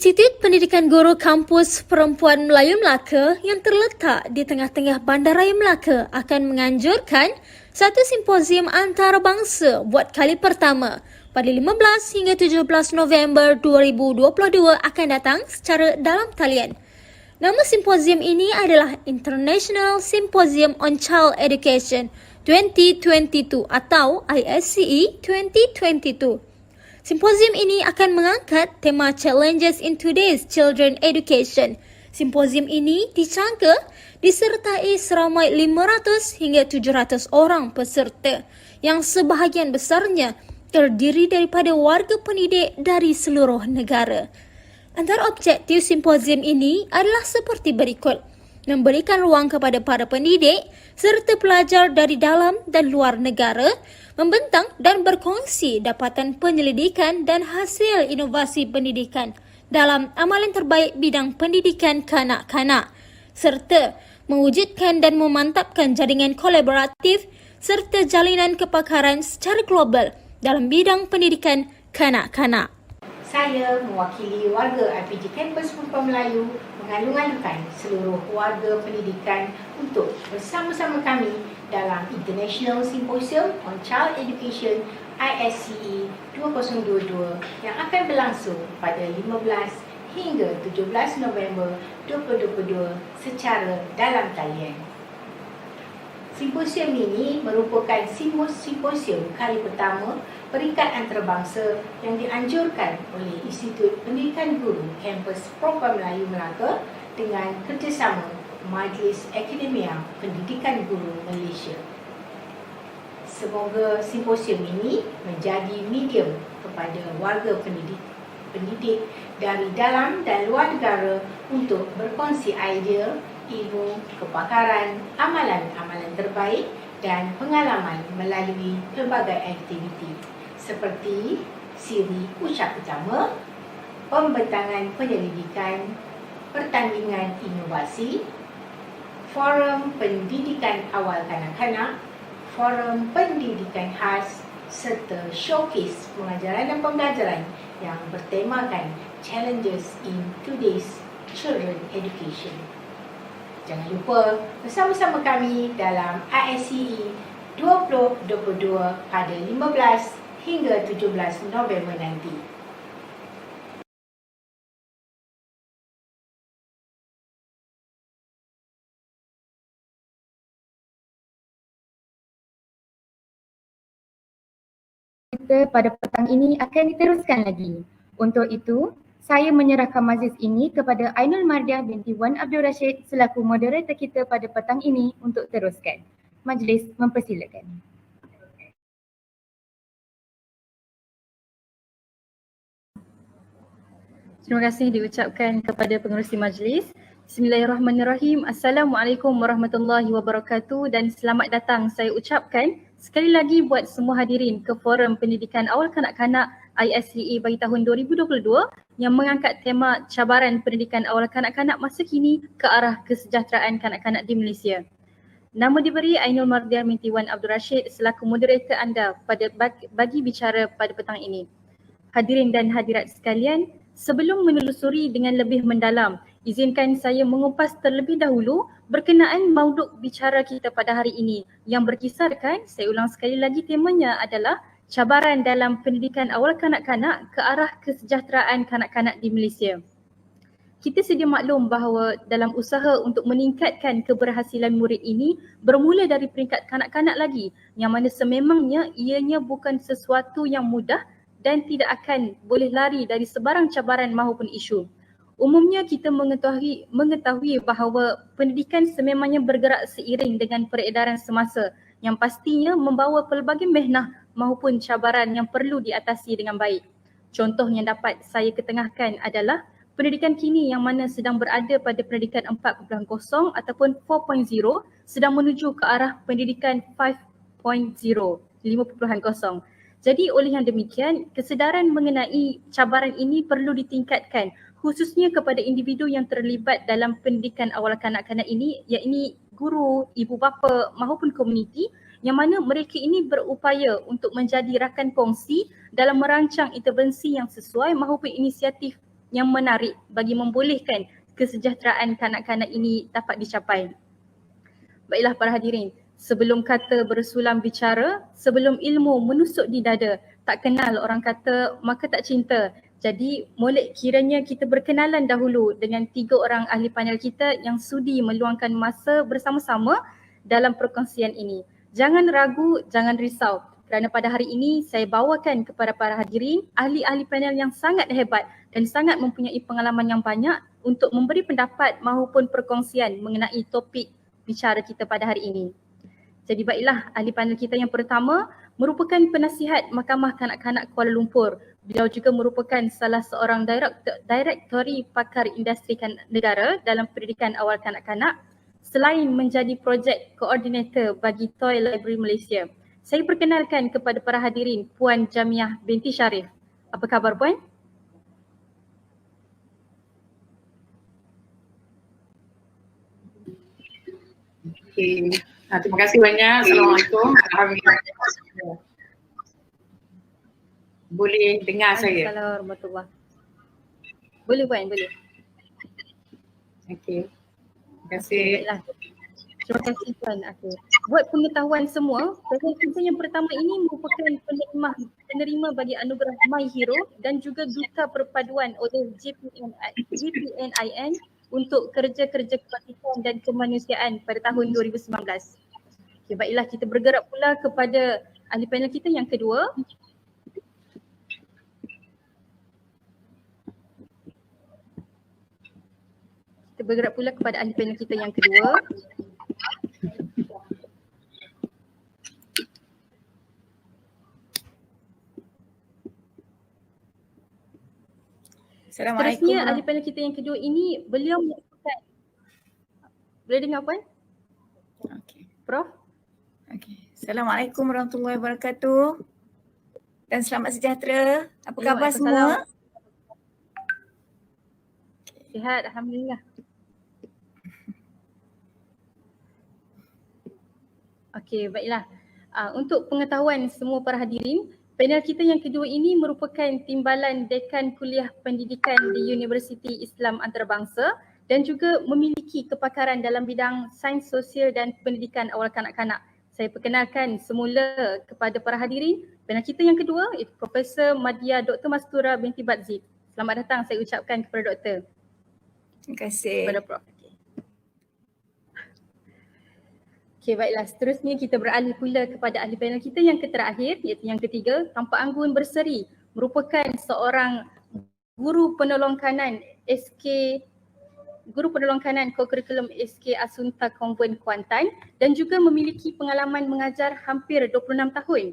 Institut Pendidikan Guru Kampus Perempuan Melayu Melaka yang terletak di tengah-tengah Bandaraya Melaka akan menganjurkan satu simposium antarabangsa buat kali pertama pada 15 hingga 17 November 2022 akan datang secara dalam talian. Nama simposium ini adalah International Symposium on Child Education 2022 atau ISCE 2022. Simposium ini akan mengangkat tema Challenges in Today's Children Education. Simposium ini disangka disertai seramai 500 hingga 700 orang peserta yang sebahagian besarnya terdiri daripada warga pendidik dari seluruh negara. Antara objektif simposium ini adalah seperti berikut: memberikan ruang kepada para pendidik serta pelajar dari dalam dan luar negara membentang dan berkongsi dapatan penyelidikan dan hasil inovasi pendidikan dalam amalan terbaik bidang pendidikan kanak-kanak serta mewujudkan dan memantapkan jaringan kolaboratif serta jalinan kepakaran secara global dalam bidang pendidikan kanak-kanak. Saya mewakili warga IPG Kampus Perempuan Melayu mengalung-alungkan seluruh warga pendidikan untuk bersama-sama kami dalam International Symposium on Child Education ISCE 2022 yang akan berlangsung pada 15 hingga 17 November 2022 secara dalam talian. Simposium ini merupakan simposium kali pertama peringkat antarabangsa yang dianjurkan oleh Institut Pendidikan Guru Kampus Perempuan Melayu Melaka dengan kerjasama Majlis Akademia Pendidikan Guru Malaysia. Semoga simposium ini menjadi medium kepada warga pendidik dari dalam dan luar negara untuk berkongsi idea, ilmu, kepakaran, amalan-amalan terbaik dan pengalaman melalui pelbagai aktiviti seperti siri ucap utama, pembentangan penyelidikan, pertandingan inovasi, forum pendidikan awal kanak-kanak, forum pendidikan khas serta showcase pengajaran dan pembelajaran yang bertemakan Challenges in Today's Children Education. Jangan lupa bersama-sama kami dalam ISCE 2022 pada 15 hingga 17 November nanti. Kita pada petang ini akan diteruskan lagi. Untuk itu, saya menyerahkan majlis ini kepada Ainul Mardiah binti Wan Abdul Rashid selaku moderator kita pada petang ini untuk teruskan. Majlis mempersilakan. Terima kasih diucapkan kepada pengerusi majlis. Bismillahirrahmanirrahim. Assalamualaikum warahmatullahi wabarakatuh dan selamat datang saya ucapkan sekali lagi buat semua hadirin ke Forum Pendidikan Awal Kanak-Kanak ISCE bagi tahun 2022 yang mengangkat tema cabaran pendidikan awal kanak-kanak masa kini ke arah kesejahteraan kanak-kanak di Malaysia. Nama diberi Ainul Mardiah binti Wan Abdul Rashid selaku moderator anda pada bagi bicara pada petang ini. Hadirin dan hadirat sekalian, sebelum menelusuri dengan lebih mendalam, izinkan saya mengupas terlebih dahulu berkenaan mauduk bicara kita pada hari ini yang berkisarkan, saya ulang sekali lagi, temanya adalah cabaran dalam pendidikan awal kanak-kanak ke arah kesejahteraan kanak-kanak di Malaysia. Kita sedia maklum bahawa dalam usaha untuk meningkatkan keberhasilan murid ini bermula dari peringkat kanak-kanak lagi yang mana sememangnya ianya bukan sesuatu yang mudah dan tidak akan boleh lari dari sebarang cabaran maupun isu. Umumnya kita mengetahui bahawa pendidikan sememangnya bergerak seiring dengan peredaran semasa yang pastinya membawa pelbagai mehnah maupun cabaran yang perlu diatasi dengan baik. Contoh yang dapat saya ketengahkan adalah pendidikan kini yang mana sedang berada pada pendidikan 4.0 ataupun 4.0 sedang menuju ke arah pendidikan 5.0. Jadi oleh yang demikian, kesedaran mengenai cabaran ini perlu ditingkatkan khususnya kepada individu yang terlibat dalam pendidikan awal kanak-kanak ini, iaitu guru, ibu bapa maupun komuniti yang mana mereka ini berupaya untuk menjadi rakan kongsi dalam merancang intervensi yang sesuai maupun inisiatif yang menarik bagi membolehkan kesejahteraan kanak-kanak ini dapat dicapai. Baiklah para hadirin, sebelum kata bersulam bicara, sebelum ilmu menusuk di dada, tak kenal orang kata maka tak cinta. Jadi molek kiranya kita berkenalan dahulu dengan 3 orang ahli panel kita yang sudi meluangkan masa bersama-sama dalam perkongsian ini. Jangan ragu, jangan risau kerana pada hari ini saya bawakan kepada para hadirin ahli-ahli panel yang sangat hebat dan sangat mempunyai pengalaman yang banyak untuk memberi pendapat maupun perkongsian mengenai topik bicara kita pada hari ini. Jadi baiklah, ahli panel kita yang pertama merupakan penasihat Mahkamah Kanak-Kanak Kuala Lumpur. Beliau juga merupakan salah seorang direktori pakar industri negara dalam pendidikan awal kanak-kanak selain menjadi projek koordinator bagi Toy Library Malaysia. Saya perkenalkan kepada para hadirin Puan Jamiah binti Sharif. Apa khabar Puan? Okay. Terima kasih banyak. Assalamualaikum. Alhamdulillah. Boleh dengar saya? Assalamualaikum warahmatullahi. Boleh Puan, boleh. Okey. Terima kasih. Baiklah. Terima kasih Puan. Okay. Buat pengetahuan semua, peserta yang pertama ini merupakan penerima bagi anugerah My Hero dan juga duta perpaduan oleh GPNIN untuk kerja-kerja kebajikan dan kemanusiaan pada tahun 2019. Okay, baiklah, kita bergerak pula kepada ahli panel kita yang kedua. Kita bergerak pula kepada ahli panel kita yang kedua. Assalamualaikum. Seterusnya ahli panel kita yang kedua ini beliau merupakan, boleh dengar Puan? Okey. Prof? Okey. Assalamualaikum warahmatullahi wabarakatuh. Dan selamat sejahtera. Apa khabar semua? Sihat, alhamdulillah. Okey, baiklah. Untuk pengetahuan semua para hadirin, panel kita yang kedua ini merupakan timbalan Dekan Kuliah Pendidikan di Universiti Islam Antarabangsa dan juga memiliki kepakaran dalam bidang sains sosial dan pendidikan awal kanak-kanak. Saya perkenalkan semula kepada para hadirin panel kita yang kedua iaitu Profesor Madya Dr. Mastura binti Badzid. Selamat datang saya ucapkan kepada Doktor. Terima kasih. Kepada Prof. Okey, baiklah. Seterusnya kita beralih pula kepada ahli panel kita yang terakhir iaitu yang ketiga, Tanpa Anggun Berseri merupakan seorang guru penolong kanan kokurikulum SK Asunta Konvent Kuantan dan juga memiliki pengalaman mengajar hampir 26 tahun.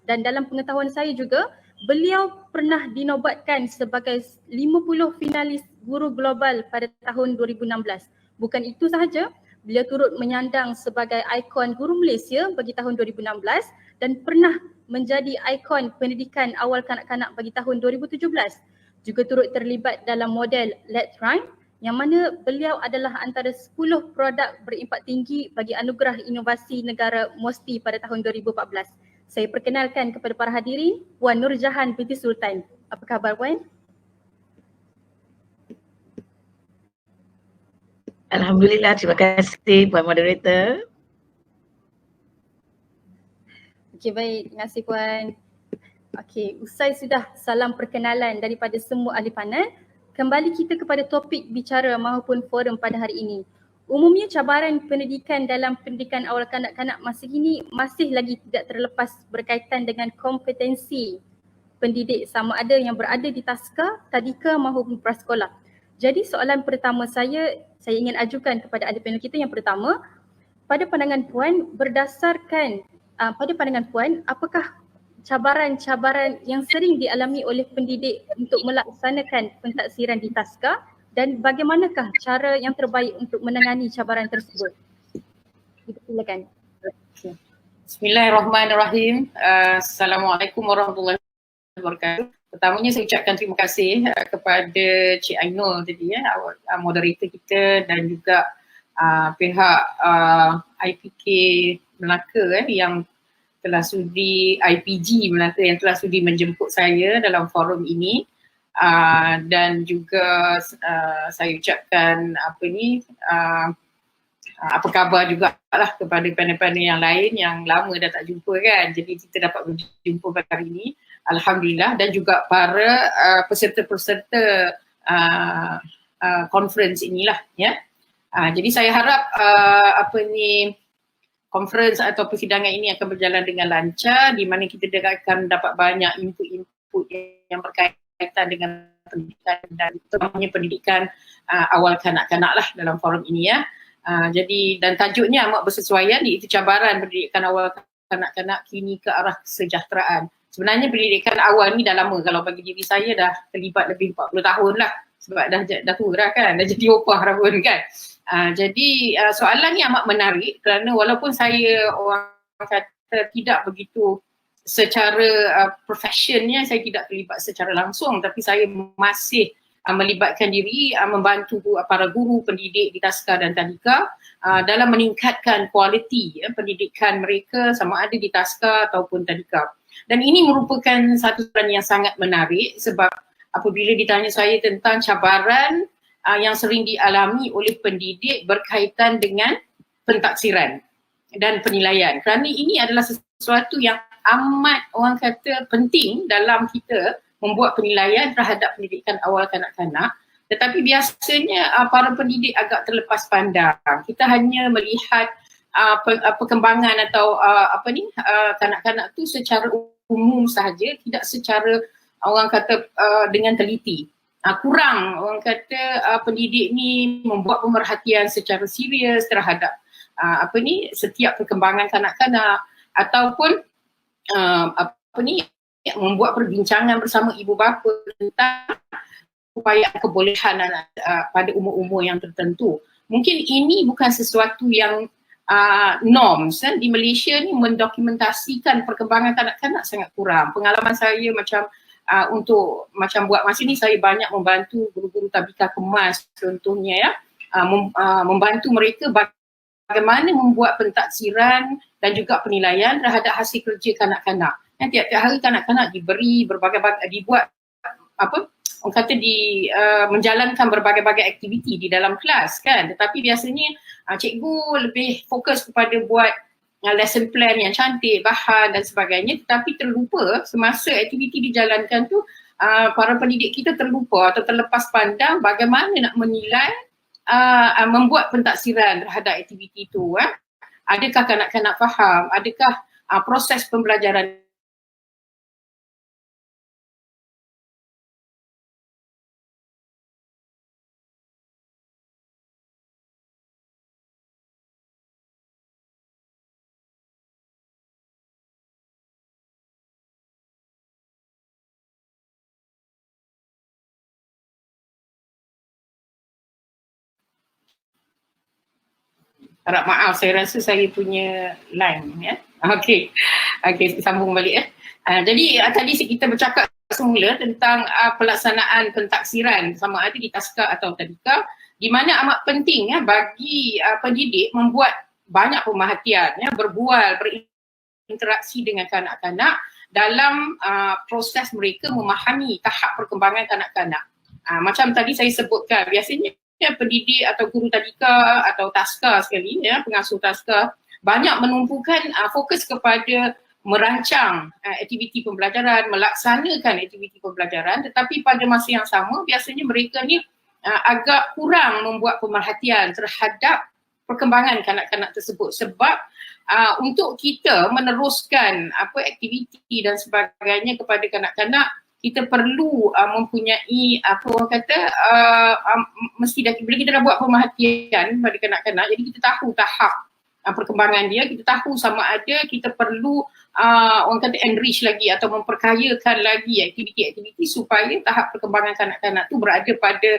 Dan dalam pengetahuan saya juga, beliau pernah dinobatkan sebagai 50 finalis guru global pada tahun 2016. Bukan itu sahaja, beliau turut menyandang sebagai ikon guru Malaysia bagi tahun 2016 dan pernah menjadi ikon pendidikan awal kanak-kanak bagi tahun 2017. Juga turut terlibat dalam model Let's Rhyme yang mana beliau adalah antara 10 produk berimpak tinggi bagi anugerah inovasi negara MOSTI pada tahun 2014. Saya perkenalkan kepada para hadirin Puan Nurjahan binti Sultan. Apa khabar Puan? Alhamdulillah, terima kasih Puan Moderator. Okey, baik. Terima kasih Puan. Okey, usai sudah salam perkenalan daripada semua ahli panel, kembali kita kepada topik bicara maupun forum pada hari ini. Umumnya cabaran pendidikan dalam pendidikan awal kanak-kanak masa kini masih lagi tidak terlepas berkaitan dengan kompetensi pendidik sama ada yang berada di taska, tadika maupun prasekolah. Jadi soalan pertama saya ingin ajukan kepada ahli panel kita yang pertama, pada pandangan Puan, apakah cabaran-cabaran yang sering dialami oleh pendidik untuk melaksanakan pentaksiran di taska dan bagaimanakah cara yang terbaik untuk menangani cabaran tersebut? Silakan. Bismillahirrahmanirrahim. Assalamualaikum warahmatullahi wabarakatuh. Pertamanya saya ucapkan terima kasih kepada Cik Ainul tadi moderator kita dan juga pihak IPK Melaka yang telah sudi, IPG Melaka yang telah sudi menjemput saya dalam forum ini. dan juga saya ucapkan apa khabar juga lah kepada panel-panel yang lain yang lama dah tak jumpa kan. Jadi kita dapat berjumpa pada hari ini, alhamdulillah, dan juga para peserta-peserta conference inilah ya. Jadi saya harap conference atau persidangan ini akan berjalan dengan lancar, di mana kita akan dapat banyak input-input yang berkaitan dengan pendidikan dan terutamanya pendidikan awal kanak-kanak lah dalam forum ini ya. Jadi dan tajuknya amat bersesuaian, iaitu cabaran pendidikan awal kanak-kanak kini ke arah kesejahteraan. Sebenarnya pendidikan awal ni dah lama, kalau bagi diri saya dah terlibat lebih 40 tahun lah, sebab dah tua dah kan, dah jadi opah dah pun kan. Jadi soalan ni amat menarik kerana walaupun saya orang kata tidak begitu secara profesionnya, saya tidak terlibat secara langsung, tapi saya masih melibatkan diri membantu para guru pendidik di Taska dan Tadika dalam meningkatkan kualiti pendidikan mereka sama ada di Taska ataupun Tadika. Dan ini merupakan satu soalan yang sangat menarik sebab apabila ditanya saya tentang cabaran yang sering dialami oleh pendidik berkaitan dengan pentaksiran dan penilaian, kerana ini adalah sesuatu yang amat orang kata penting dalam kita membuat penilaian terhadap pendidikan awal kanak-kanak, tetapi biasanya para pendidik agak terlepas pandang. Kita hanya melihat perkembangan atau kanak-kanak tu secara umum sahaja, tidak secara orang kata dengan teliti. Kurang orang kata pendidik ni membuat pemerhatian secara serius terhadap setiap perkembangan kanak-kanak, ataupun membuat perbincangan bersama ibu bapa tentang upaya kebolehan anak pada umur-umur yang tertentu. Mungkin ini bukan sesuatu yang norms di Malaysia ni, mendokumentasikan perkembangan kanak-kanak sangat kurang. Pengalaman saya untuk buat masa ni, saya banyak membantu guru-guru tabika kemas contohnya ya, membantu mereka bagaimana membuat pentaksiran dan juga penilaian terhadap hasil kerja kanak-kanak. Tiap-tiap hari kanak-kanak diberi menjalankan berbagai-bagai aktiviti di dalam kelas kan, tetapi biasanya cikgu lebih fokus kepada buat lesson plan yang cantik, bahan dan sebagainya, tetapi terlupa semasa aktiviti dijalankan tu para pendidik kita terlupa atau terlepas pandang bagaimana nak menilai, membuat pentaksiran terhadap aktiviti itu. Adakah kanak-kanak faham, adakah proses pembelajaran harap maaf, saya rasa saya punya line ya. Okey, sambung balik ya. Jadi tadi kita bercakap semula tentang pelaksanaan pentaksiran sama ada di Taska atau Tadika, di mana amat penting ya bagi pendidik membuat banyak pemerhatian ya, berbual, berinteraksi dengan kanak-kanak dalam proses mereka memahami tahap perkembangan kanak-kanak. Macam tadi saya sebutkan, biasanya pendidik atau guru Tadika atau Taska sekali ya, pengasuh Taska banyak menumpukan fokus kepada merancang aktiviti pembelajaran, melaksanakan aktiviti pembelajaran, tetapi pada masa yang sama biasanya mereka ni agak kurang membuat pemerhatian terhadap perkembangan kanak-kanak tersebut, sebab untuk kita meneruskan aktiviti dan sebagainya kepada kanak-kanak, kita perlu mempunyai mesti bila kita dah buat pemerhatian pada kanak-kanak, jadi kita tahu tahap perkembangan dia, kita tahu sama ada kita perlu enrich lagi atau memperkayakan lagi aktiviti-aktiviti supaya tahap perkembangan kanak-kanak tu berada pada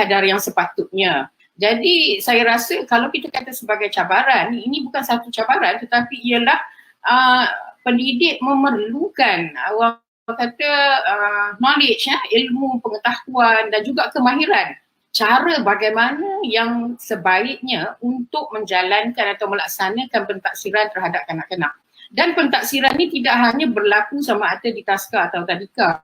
kadar yang sepatutnya. Jadi saya rasa kalau kita kata sebagai cabaran, ini bukan satu cabaran, tetapi ialah pendidik memerlukan knowledge, ilmu, pengetahuan dan juga kemahiran cara bagaimana yang sebaiknya untuk menjalankan atau melaksanakan pentaksiran terhadap kanak-kanak. Dan pentaksiran ni tidak hanya berlaku sama ada di Taska atau Tadika.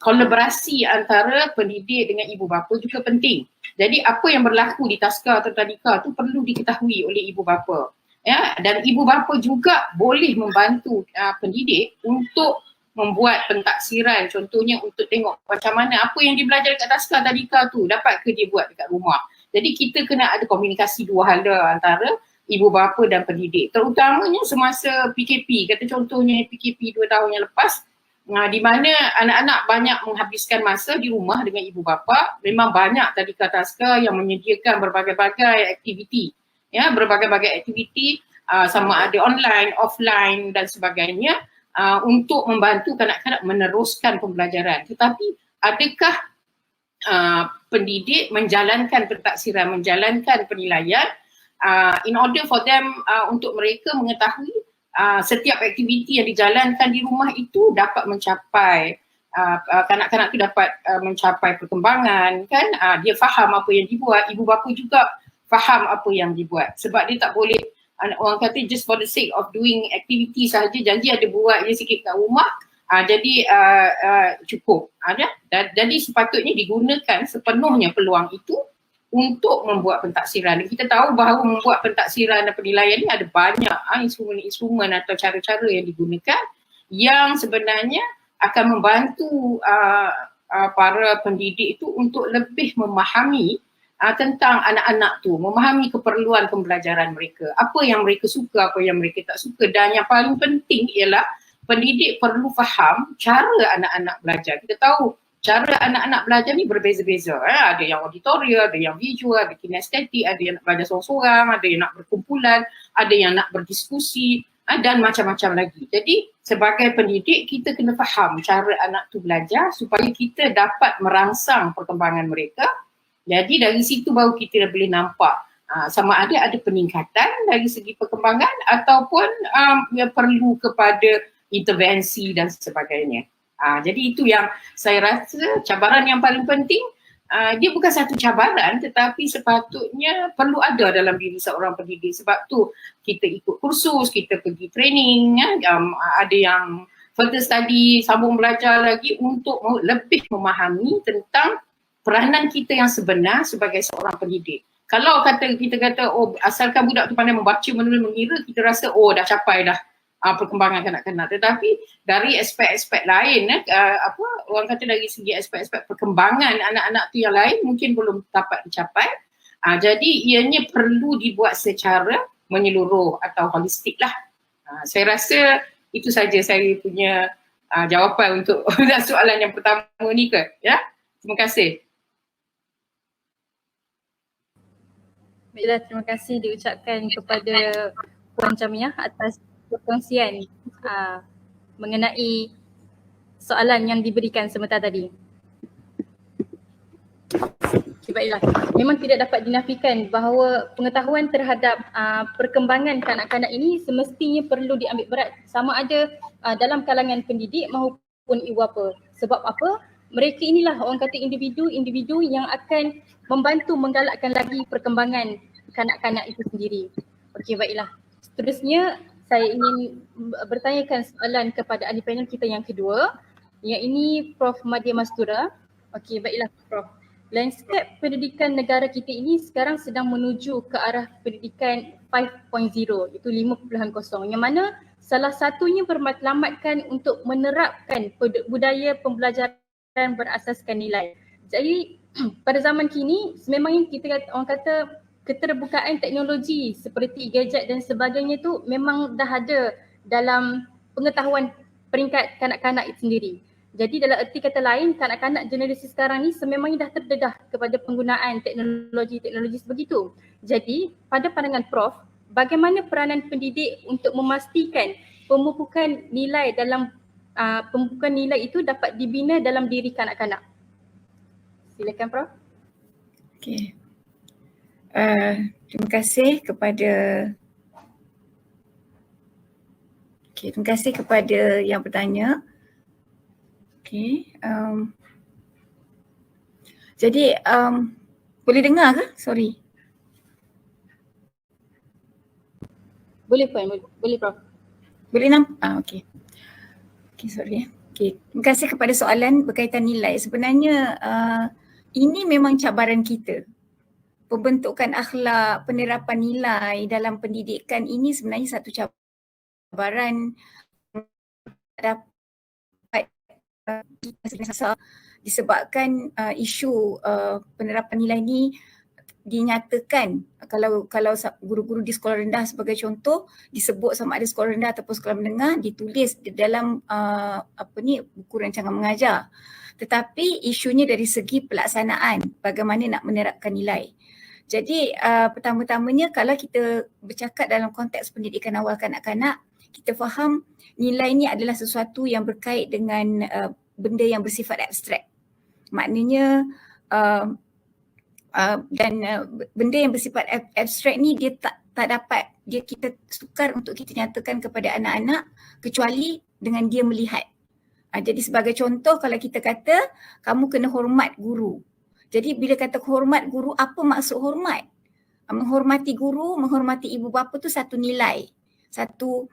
kolaborasi antara pendidik dengan ibu bapa juga penting. Jadi apa yang berlaku di taska atau tadika tu perlu diketahui oleh ibu bapa. Ya, dan ibu bapa juga boleh membantu pendidik untuk membuat pentaksiran, contohnya untuk tengok macam mana apa yang dia belajar dekat taska tadika tu dapat ke dia buat dekat rumah. Jadi kita kena ada komunikasi dua hala antara ibu bapa dan pendidik, terutamanya semasa PKP, kata contohnya PKP 2 tahun yang lepas, di mana anak-anak banyak menghabiskan masa di rumah dengan ibu bapa. Memang banyak tadika taska yang menyediakan berbagai-bagai aktiviti, ya, berbagai-bagai aktiviti sama ada online, offline dan sebagainya untuk membantu kanak-kanak meneruskan pembelajaran. Tetapi adakah pendidik menjalankan pentaksiran, menjalankan penilaian in order for them untuk mereka mengetahui setiap aktiviti yang dijalankan di rumah itu dapat mencapai kanak-kanak itu dapat mencapai perkembangan, kan? Dia faham apa yang dibuat, ibu bapa juga faham apa yang dibuat. Sebab dia tak boleh orang kata just for the sake of doing activity sahaja, janji ada buat je sikit kat rumah, jadi cukup. Jadi sepatutnya digunakan sepenuhnya peluang itu untuk membuat pentaksiran. Kita tahu bahawa membuat pentaksiran dan penilaian ni ada banyak instrumen-instrumen atau cara-cara yang digunakan yang sebenarnya akan membantu para pendidik itu untuk lebih memahami tentang anak-anak tu, memahami keperluan pembelajaran mereka, apa yang mereka suka, apa yang mereka tak suka, dan yang paling penting ialah pendidik perlu faham cara anak-anak belajar. Kita tahu cara anak-anak belajar ni berbeza-beza. Ada yang auditorial, ada yang visual, ada kinestetik, ada yang nak belajar seorang-seorang, ada yang nak berkumpulan, ada yang nak berdiskusi dan macam-macam lagi. Jadi sebagai pendidik kita kena faham cara anak tu belajar supaya kita dapat merangsang perkembangan mereka. Jadi dari situ baru kita boleh nampak sama ada peningkatan dari segi perkembangan ataupun perlu kepada intervensi dan sebagainya. Jadi itu yang saya rasa cabaran yang paling penting. Dia bukan satu cabaran tetapi sepatutnya perlu ada dalam diri seorang pendidik. Sebab tu kita ikut kursus, kita pergi training, ada yang further study, sambung belajar lagi untuk lebih memahami tentang peranan kita yang sebenar sebagai seorang pendidik. Kalau kita kata asalkan budak tu pandai membaca, menulis, mengira, kita rasa dah capai dah perkembangan kanak-kanak. Tetapi dari aspek-aspek lain, orang kata dari segi aspek-aspek perkembangan anak-anak tu yang lain mungkin belum dapat dicapai. Jadi ianya perlu dibuat secara menyeluruh atau holistik lah. Saya rasa itu saja saya punya jawapan untuk soalan yang pertama ni ke. Ya? Terima kasih. Baiklah, terima kasih diucapkan kepada Puan Jamiah atas perkongsian mengenai soalan yang diberikan sebentar tadi. Okay, baiklah. Memang tidak dapat dinafikan bahawa pengetahuan terhadap perkembangan kanak-kanak ini semestinya perlu diambil berat sama ada dalam kalangan pendidik maupun ibu bapa. Sebab apa? Mereka inilah orang kata individu-individu yang akan membantu menggalakkan lagi perkembangan kanak-kanak itu sendiri. Okey, baiklah. Seterusnya saya ingin bertanyakan soalan kepada ahli panel kita yang kedua, yang ini Prof. Madya Mastura. Okey, baiklah Prof. Landscape pendidikan negara kita ini sekarang sedang menuju ke arah pendidikan 5.0, itu 5.0, yang mana salah satunya bermatlamatkan untuk menerapkan budaya pembelajaran berasaskan nilai. Jadi pada zaman kini sememangnya orang kata keterbukaan teknologi seperti gadget dan sebagainya tu memang dah ada dalam pengetahuan peringkat kanak-kanak itu sendiri. Jadi dalam erti kata lain, kanak-kanak generasi sekarang ni sememangnya dah terdedah kepada penggunaan teknologi sebegitu. Jadi pada pandangan Prof, bagaimana peranan pendidik untuk memastikan pemupukan nilai itu dapat dibina dalam diri kanak-kanak? Silakan Prof. Okey. Terima kasih kepada yang bertanya. Okey. Jadi boleh dengar ke? Sorry. Boleh Puan, boleh Prof. Boleh nampak? Okey. Okey, sorry. Okey, terima kasih kepada soalan berkaitan nilai. Sebenarnya ini memang cabaran kita. Pembentukan akhlak, penerapan nilai dalam pendidikan ini sebenarnya satu cabaran dapat disebabkan isu penerapan nilai ni dinyatakan kalau guru-guru di sekolah rendah sebagai contoh disebut sama ada sekolah rendah ataupun sekolah menengah ditulis di dalam buku rancangan mengajar. Tetapi isunya dari segi pelaksanaan, bagaimana nak menerapkan nilai. Jadi pertama-tamanya kalau kita bercakap dalam konteks pendidikan awal kanak-kanak, kita faham nilai ni adalah sesuatu yang berkait dengan benda yang bersifat abstrak. Maknanya benda yang bersifat abstrak ni dia tak dapat, kita sukar untuk kita nyatakan kepada anak-anak kecuali dengan dia melihat. Jadi sebagai contoh kalau kita kata kamu kena hormat guru. Jadi bila kata hormat guru, apa maksud hormat? Menghormati guru, menghormati ibu bapa tu satu nilai. Satu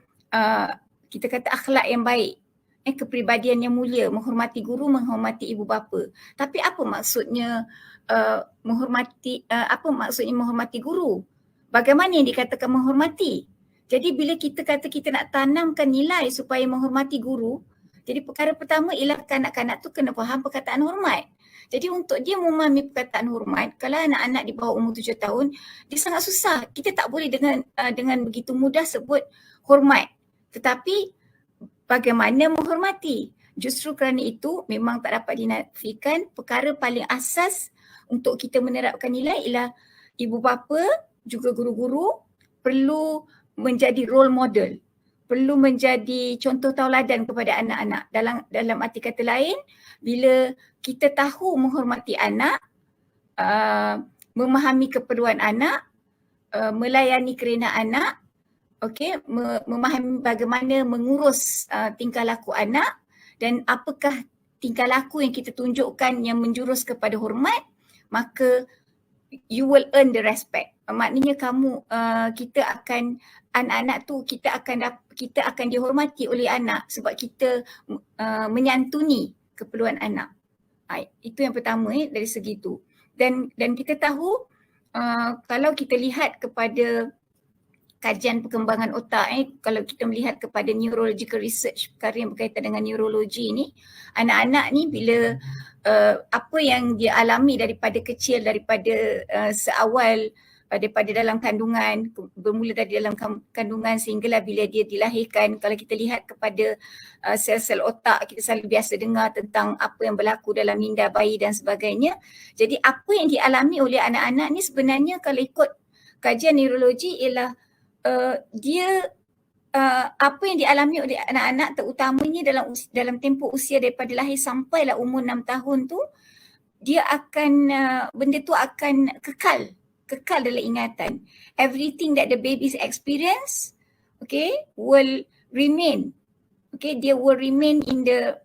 kita kata akhlak yang baik. Kepribadian yang mulia, menghormati guru, menghormati ibu bapa. Tapi apa maksudnya menghormati guru? Bagaimana yang dikatakan menghormati? Jadi bila kita kata kita nak tanamkan nilai supaya menghormati guru, jadi perkara pertama ialah kanak-kanak tu kena faham perkataan hormat. Jadi untuk dia memahami perkataan hormat, kalau anak-anak di bawah umur 7 tahun, dia sangat susah. Kita tak boleh dengan begitu mudah sebut hormat. Tetapi bagaimana menghormati? Justru kerana itu memang tak dapat dinafikan perkara paling asas untuk kita menerapkan nilai ialah ibu bapa juga guru-guru perlu menjadi role model. Perlu menjadi contoh tauladan kepada anak-anak. Dalam arti kata lain, bila kita tahu menghormati anak, memahami keperluan anak, melayani kerana anak, memahami bagaimana mengurus tingkah laku anak dan apakah tingkah laku yang kita tunjukkan yang menjurus kepada hormat, maka you will earn the respect. Maknanya anak-anak tu kita akan dihormati oleh anak sebab kita menyantuni keperluan anak. Itu yang pertama dari segi itu. Dan kita tahu kalau kita lihat kepada kajian perkembangan otak, kalau kita melihat kepada neurological research, perkara yang berkaitan dengan neurologi ni, anak-anak ni bila apa yang dia alami daripada kecil, daripada seawal, daripada dalam kandungan, bermula dari dalam kandungan sehinggalah bila dia dilahirkan. Kalau kita lihat kepada sel-sel otak, kita selalu biasa dengar tentang apa yang berlaku dalam minda bayi dan sebagainya. Jadi apa yang dialami oleh anak-anak ni sebenarnya kalau ikut kajian neurologi ialah apa yang dialami oleh anak-anak terutamanya dalam tempoh usia daripada lahir sampailah umur 6 tahun tu, dia akan benda tu akan kekal dalam ingatan. Everything that the babies experience, will remain. Dia will remain in their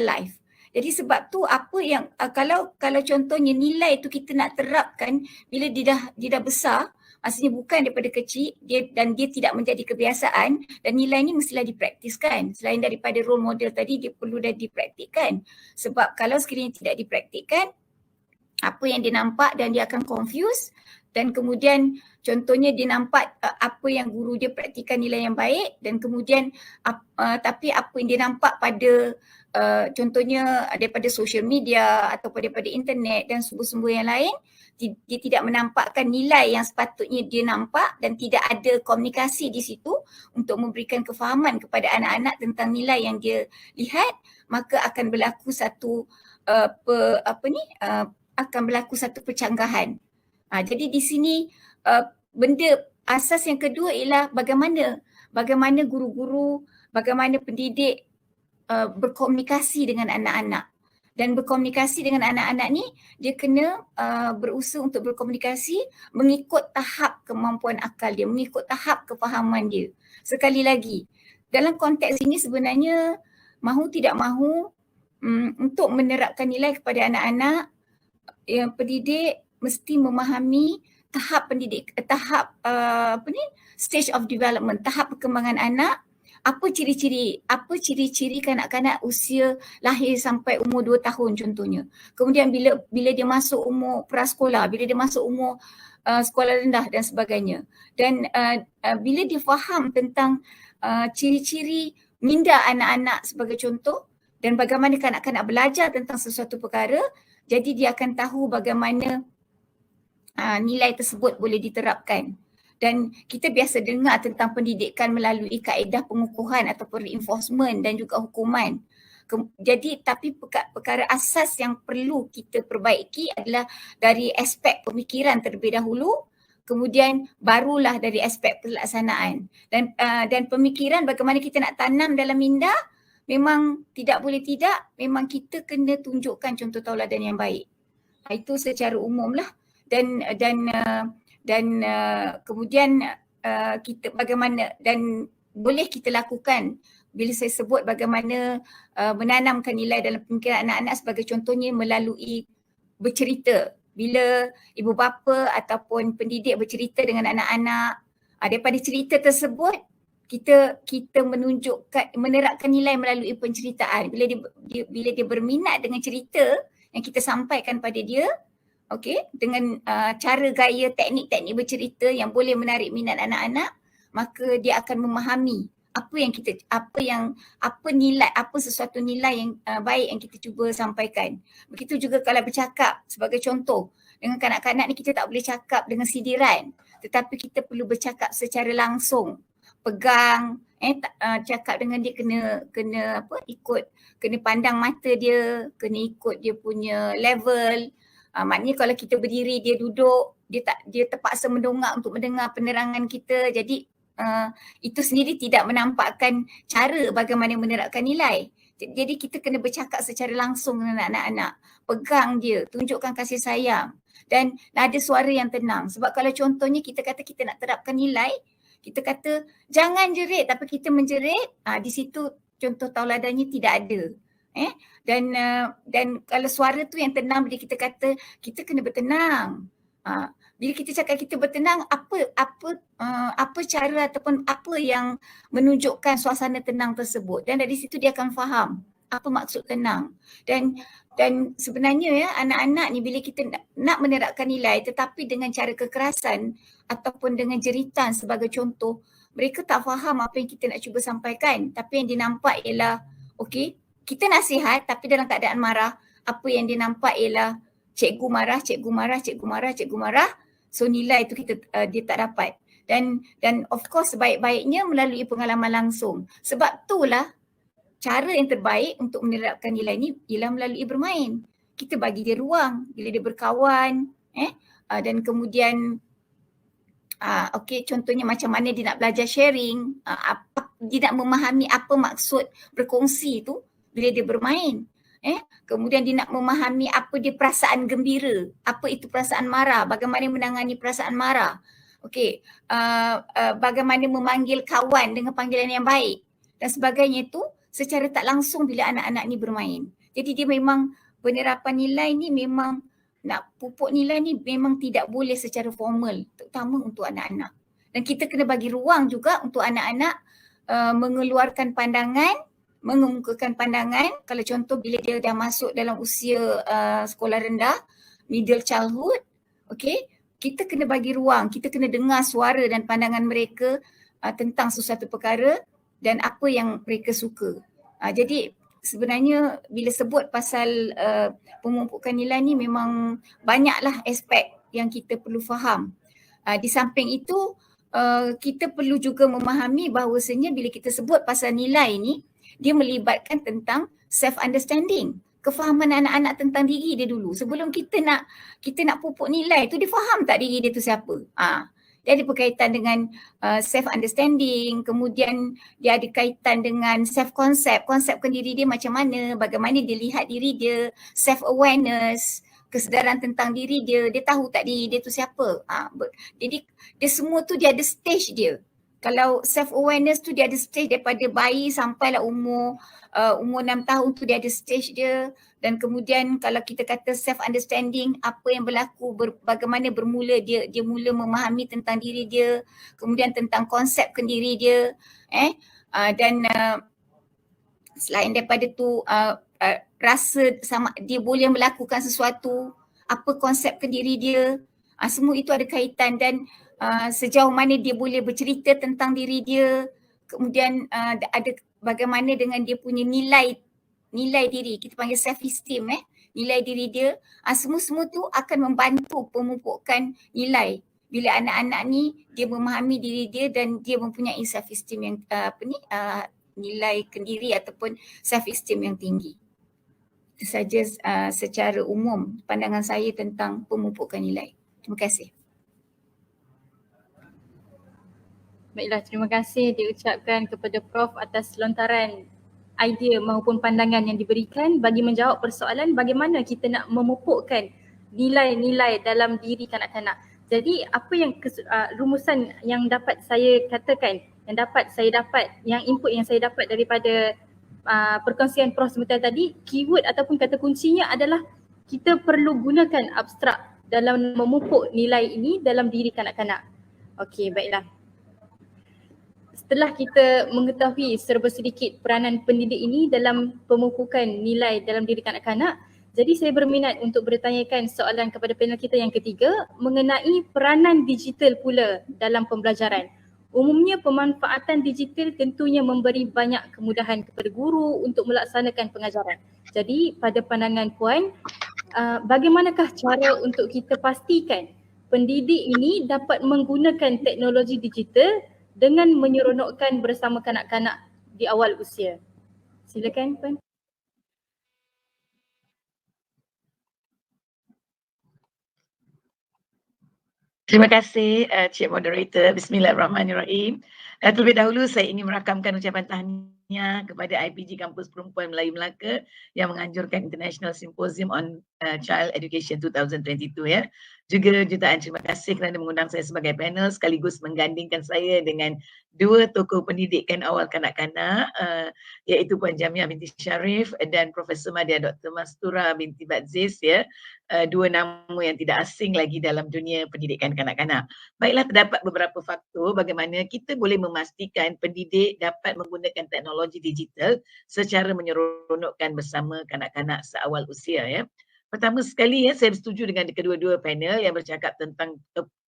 life. Jadi sebab tu apa yang kalau contohnya nilai tu kita nak terapkan bila dia dah besar, maksudnya bukan daripada kecil dia tidak menjadi kebiasaan, dan nilai ni mestilah dipraktiskan. Selain daripada role model tadi, dia perlu dah dipraktikkan. Sebab kalau sekiranya tidak dipraktikkan, apa yang dia nampak dan dia akan confuse, dan kemudian contohnya dia nampak apa yang guru dia praktikan nilai yang baik, dan kemudian tapi apa yang dia nampak pada contohnya daripada social media atau daripada internet dan sumber-sumber yang lain, dia tidak menampakkan nilai yang sepatutnya dia nampak dan tidak ada komunikasi di situ untuk memberikan kefahaman kepada anak-anak tentang nilai yang dia lihat, maka akan berlaku satu satu percanggahan. Jadi di sini benda asas yang kedua ialah bagaimana guru-guru, bagaimana pendidik berkomunikasi dengan anak-anak. Dan berkomunikasi dengan anak-anak ni, dia kena berusaha untuk berkomunikasi mengikut tahap kemampuan akal dia, mengikut tahap kefahaman dia. Sekali lagi, dalam konteks ini sebenarnya mahu tidak mahu untuk menerapkan nilai kepada anak-anak, pendidik mesti memahami tahap stage of development, tahap perkembangan anak, Apa ciri-ciri kanak-kanak usia lahir sampai umur 2 tahun contohnya. Kemudian bila dia masuk umur prasekolah, bila dia masuk umur sekolah rendah dan sebagainya. Dan bila dia faham tentang ciri-ciri minda anak-anak sebagai contoh dan bagaimana kanak-kanak belajar tentang sesuatu perkara, jadi dia akan tahu bagaimana nilai tersebut boleh diterapkan. Dan kita biasa dengar tentang pendidikan melalui kaedah pengukuhan ataupun reinforcement dan juga hukuman. Jadi tapi perkara asas yang perlu kita perbaiki adalah dari aspek pemikiran terlebih dahulu, kemudian barulah dari aspek pelaksanaan. Dan pemikiran bagaimana kita nak tanam dalam minda, memang tidak boleh tidak, memang kita kena tunjukkan contoh tauladan yang baik. Itu secara umum lah. Dan kemudian kita bagaimana dan boleh kita lakukan bila saya sebut bagaimana menanamkan nilai dalam pemikiran anak-anak sebagai contohnya melalui bercerita. Bila ibu bapa ataupun pendidik bercerita dengan anak-anak, daripada cerita tersebut kita menunjukkan, menerapkan nilai melalui penceritaan. Bila dia berminat dengan cerita yang kita sampaikan pada dia, okey, dengan cara gaya teknik-teknik bercerita yang boleh menarik minat anak-anak, maka dia akan memahami apa sesuatu nilai yang baik yang kita cuba sampaikan. Begitu juga kalau bercakap sebagai contoh, dengan kanak-kanak ni kita tak boleh cakap dengan sindiran, tetapi kita perlu bercakap secara langsung, pegang, cakap dengan dia kena pandang mata dia, kena ikut dia punya level. Maknanya kalau kita berdiri, dia duduk, dia terpaksa mendongak untuk mendengar penerangan kita. Jadi itu sendiri tidak menampakkan cara bagaimana menerapkan nilai. Jadi kita kena bercakap secara langsung dengan anak-anak. Pegang dia, tunjukkan kasih sayang dan ada suara yang tenang. Sebab kalau contohnya kita kata kita nak terapkan nilai, kita kata jangan jerit tapi kita menjerit, di situ contoh tauladannya tidak ada. Dan kalau suara tu yang tenang, bila kita kata kita kena bertenang. Bila kita cakap kita bertenang, apa cara ataupun apa yang menunjukkan suasana tenang tersebut, dan dari situ dia akan faham apa maksud tenang. Dan sebenarnya ya, anak-anak ni bila kita nak menerapkan nilai tetapi dengan cara kekerasan ataupun dengan jeritan sebagai contoh, mereka tak faham apa yang kita nak cuba sampaikan. Tapi yang dia nampak ialah okey, kita nasihat tapi dalam keadaan marah. Apa yang dia nampak ialah cikgu marah. So nilai tu dia tak dapat. Dan of course sebaik-baiknya melalui pengalaman langsung. Sebab itulah cara yang terbaik untuk menerapkan nilai ni ialah melalui bermain. Kita bagi dia ruang bila dia berkawan, dan kemudian okey, contohnya macam mana dia nak belajar sharing, dia nak memahami apa maksud berkongsi tu bila dia bermain. Kemudian dia nak memahami apa dia perasaan gembira, apa itu perasaan marah, bagaimana menangani perasaan marah. Okey, bagaimana memanggil kawan dengan panggilan yang baik dan sebagainya itu secara tak langsung bila anak-anak ni bermain. Jadi dia memang penerapan nilai ni memang nak pupuk nilai ni memang tidak boleh secara formal, terutama untuk anak-anak. Dan kita kena bagi ruang juga untuk anak-anak mengeluarkan pandangan, mengemukakan pandangan. Kalau contoh bila dia dah masuk dalam usia sekolah rendah, middle childhood, okey, kita kena bagi ruang, kita kena dengar suara dan pandangan mereka tentang sesuatu perkara dan apa yang mereka suka. Jadi sebenarnya bila sebut pasal pemupukan nilai ni memang banyaklah aspek yang kita perlu faham. Di samping itu kita perlu juga memahami bahawasanya bila kita sebut pasal nilai ni, dia melibatkan tentang self-understanding. Kefahaman anak-anak tentang diri dia dulu. Sebelum kita nak pupuk nilai tu, dia faham tak diri dia tu siapa? Dia ada berkaitan dengan self-understanding, kemudian dia ada kaitan dengan self-concept, konsepkan diri dia macam mana, bagaimana dia lihat diri dia, self-awareness, kesedaran tentang diri dia tahu tak diri dia tu siapa. Jadi dia semua tu dia ada stage dia. Kalau self awareness tu dia ada stage daripada bayi sampailah umur 6 tahun tu dia ada stage dia, dan kemudian kalau kita kata self understanding, apa yang berlaku, bagaimana bermula dia mula memahami tentang diri dia, kemudian tentang konsep diri dia, dan selain daripada tu rasa sama dia boleh melakukan sesuatu, apa konsep diri dia, semua itu ada kaitan, dan sejauh mana dia boleh bercerita tentang diri dia, kemudian ada bagaimana dengan dia punya nilai diri, kita panggil self esteem, nilai diri dia, semua tu akan membantu pemupukan nilai bila anak-anak ni dia memahami diri dia dan dia mempunyai self esteem yang nilai kendiri ataupun self esteem yang tinggi. Itu saja secara umum pandangan saya tentang pemupukan nilai. Terima kasih. Baiklah, terima kasih diucapkan kepada Prof atas lontaran idea maupun pandangan yang diberikan bagi menjawab persoalan bagaimana kita nak memupukkan nilai-nilai dalam diri kanak-kanak. Jadi apa yang rumusan yang dapat saya katakan, yang input yang saya dapat daripada perkongsian Prof sebentar tadi, keyword ataupun kata kuncinya adalah kita perlu gunakan abstrak dalam memupuk nilai ini dalam diri kanak-kanak. Okey, baiklah. Setelah kita mengetahui serba sedikit peranan pendidik ini dalam pemupukan nilai dalam diri kanak-kanak, jadi saya berminat untuk bertanyakan soalan kepada panel kita yang ketiga mengenai peranan digital pula dalam pembelajaran. Umumnya pemanfaatan digital tentunya memberi banyak kemudahan kepada guru untuk melaksanakan pengajaran. Jadi pada pandangan Puan, bagaimanakah cara untuk kita pastikan pendidik ini dapat menggunakan teknologi digital dengan menyeronokkan bersama kanak-kanak di awal usia? Silakan Puan. Terima kasih Cik Moderator. Bismillahirrahmanirrahim. Terlebih dahulu saya ingin merakamkan ucapan tahniah kepada IPG Kampus Perempuan Melayu Melaka yang menganjurkan International Symposium on Child Education 2022 ya. Juga jutaan terima kasih kerana mengundang saya sebagai panel sekaligus menggandingkan saya dengan dua tokoh pendidikan awal kanak-kanak iaitu Puan Jamiah binti Sharif dan Profesor Madya Dr. Mastura binti Badziz ya. Dua nama yang tidak asing lagi dalam dunia pendidikan kanak-kanak. Baiklah, terdapat beberapa faktor bagaimana kita boleh memastikan pendidik dapat menggunakan teknologi digital secara menyeronokkan bersama kanak-kanak seawal usia ya. Pertama sekali ya, saya bersetuju dengan kedua-dua panel yang bercakap tentang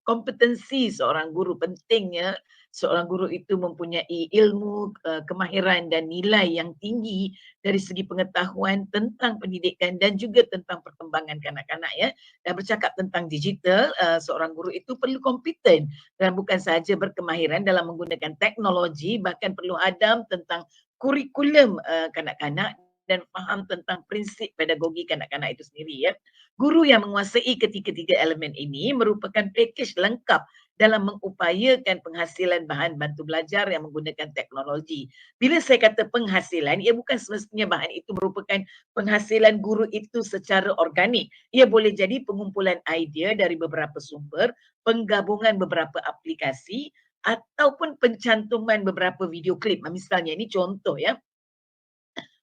kompetensi seorang guru. Pentingnya seorang guru itu mempunyai ilmu, kemahiran dan nilai yang tinggi dari segi pengetahuan tentang pendidikan dan juga tentang perkembangan kanak-kanak ya. Dan bercakap tentang digital, seorang guru itu perlu kompeten dan bukan sahaja berkemahiran dalam menggunakan teknologi, bahkan perlu hadam tentang kurikulum kanak-kanak dan faham tentang prinsip pedagogi kanak-kanak itu sendiri ya. Guru yang menguasai ketiga-tiga elemen ini merupakan pakej lengkap dalam mengupayakan penghasilan bahan bantu belajar yang menggunakan teknologi. Bila saya kata penghasilan, ia bukan semestinya bahan itu merupakan penghasilan guru itu secara organik. Ia boleh jadi pengumpulan idea dari beberapa sumber, penggabungan beberapa aplikasi ataupun pencantuman beberapa video klip. Misalnya ini contoh ya.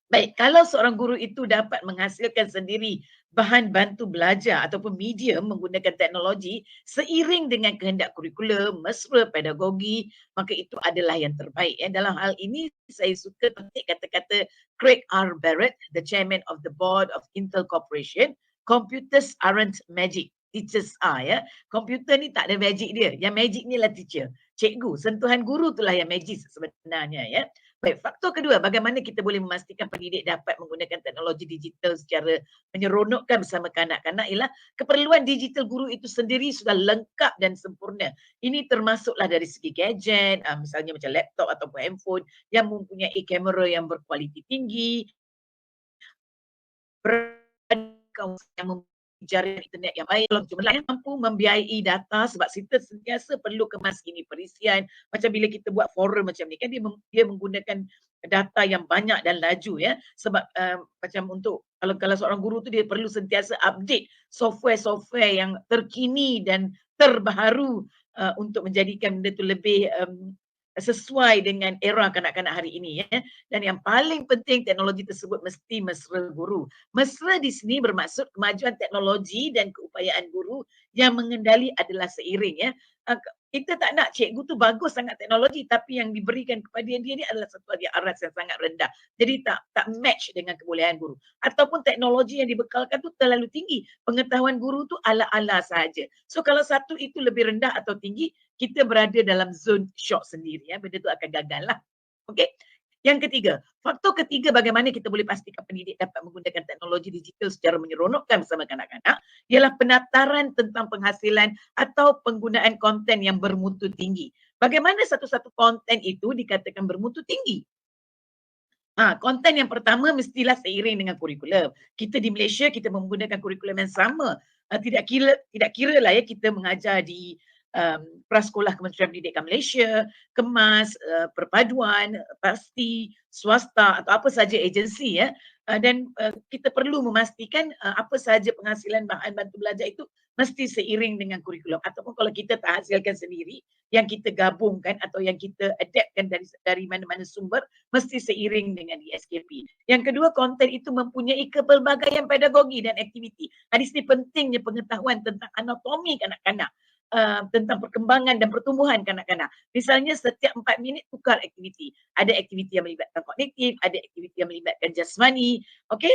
Baik, kalau seorang guru itu dapat menghasilkan sendiri bahan bantu belajar ataupun medium menggunakan teknologi seiring dengan kehendak kurikulum, mesra pedagogi, maka itu adalah yang terbaik. Dalam hal ini saya suka petik kata-kata Craig R. Barrett, the chairman of the board of Intel Corporation, computers aren't magic, teachers are ya. Komputer ni tak ada magic dia. Yang magic ni lah teacher, cikgu. Sentuhan guru itulah yang magic sebenarnya ya. Baik, faktor kedua, bagaimana kita boleh memastikan pendidik dapat menggunakan teknologi digital secara menyeronokkan bersama kanak-kanak ialah keperluan digital guru itu sendiri sudah lengkap dan sempurna. Ini termasuklah dari segi gadget, misalnya macam laptop ataupun handphone yang mempunyai kamera yang berkualiti tinggi, yang jaringan internet yang baik, jumlah yang mampu membiayai data sebab kita sentiasa perlu kemas ini perisian. Macam bila kita buat forum macam ni kan dia menggunakan data yang banyak dan laju ya. Sebab macam untuk kalau seorang guru tu dia perlu sentiasa update software-software yang terkini dan terbaharu untuk menjadikan benda tu lebih sesuai dengan era kanak-kanak hari ini ya. Dan yang paling penting, teknologi tersebut mesti mesra guru. Mesra di sini bermaksud kemajuan teknologi dan keupayaan guru yang mengendali adalah seiring ya. Kita tak nak cikgu tu bagus sangat teknologi tapi yang diberikan kepada dia ni adalah satu aras yang sangat rendah. Jadi tak match dengan kebolehan guru. Ataupun teknologi yang dibekalkan tu terlalu tinggi. Pengetahuan guru tu ala-ala sahaja. So kalau satu itu lebih rendah atau tinggi, kita berada dalam zone shock sendiri ya. Benda tu akan gagal lah. Okey. Yang ketiga, faktor ketiga bagaimana kita boleh pastikan pendidik dapat menggunakan teknologi digital secara menyeronokkan bersama kanak-kanak ialah penataran tentang penghasilan atau penggunaan konten yang bermutu tinggi. Bagaimana satu-satu konten itu dikatakan bermutu tinggi? Konten yang pertama mestilah seiring dengan kurikulum. Kita di Malaysia kita menggunakan kurikulum yang sama. Tidak kira lah ya kita mengajar di Prasekolah Kementerian Pendidikan Malaysia, Kemas, Perpaduan, Pasti, Swasta atau apa saja agensi ya. Dan kita perlu memastikan apa sahaja penghasilan bahan bantu belajar itu mesti seiring dengan kurikulum. Ataupun kalau kita tak hasilkan sendiri, yang kita gabungkan atau yang kita adaptkan dari mana-mana sumber, mesti seiring dengan di SKP. Yang kedua, konten itu mempunyai kepelbagaian pedagogi dan aktiviti. Di sini pentingnya pengetahuan tentang anatomi kanak-kanak. Tentang perkembangan dan pertumbuhan kanak-kanak. Misalnya setiap 4 minit tukar aktiviti. Ada aktiviti yang melibatkan kognitif, ada aktiviti yang melibatkan jasmani. Okey,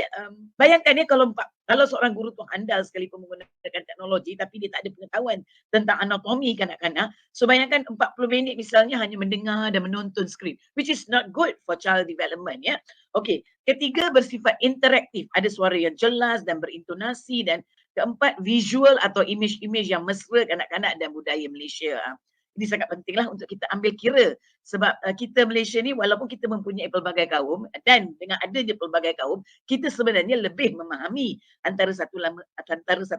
bayangkan ya kalau seorang guru tu handal sekali menggunakan teknologi tapi dia tak ada pengetahuan tentang anatomi kanak-kanak. So bayangkan 40 minit misalnya hanya mendengar dan menonton skrin, which is not good for child development ya. Okey, ketiga bersifat interaktif, ada suara yang jelas dan berintonasi, dan keempat, visual atau image-image yang mesra kanak-kanak dan budaya Malaysia. Ini sangat pentinglah untuk kita ambil kira sebab kita Malaysia ni walaupun kita mempunyai pelbagai kaum dan dengan adanya pelbagai kaum, kita sebenarnya lebih memahami antara satu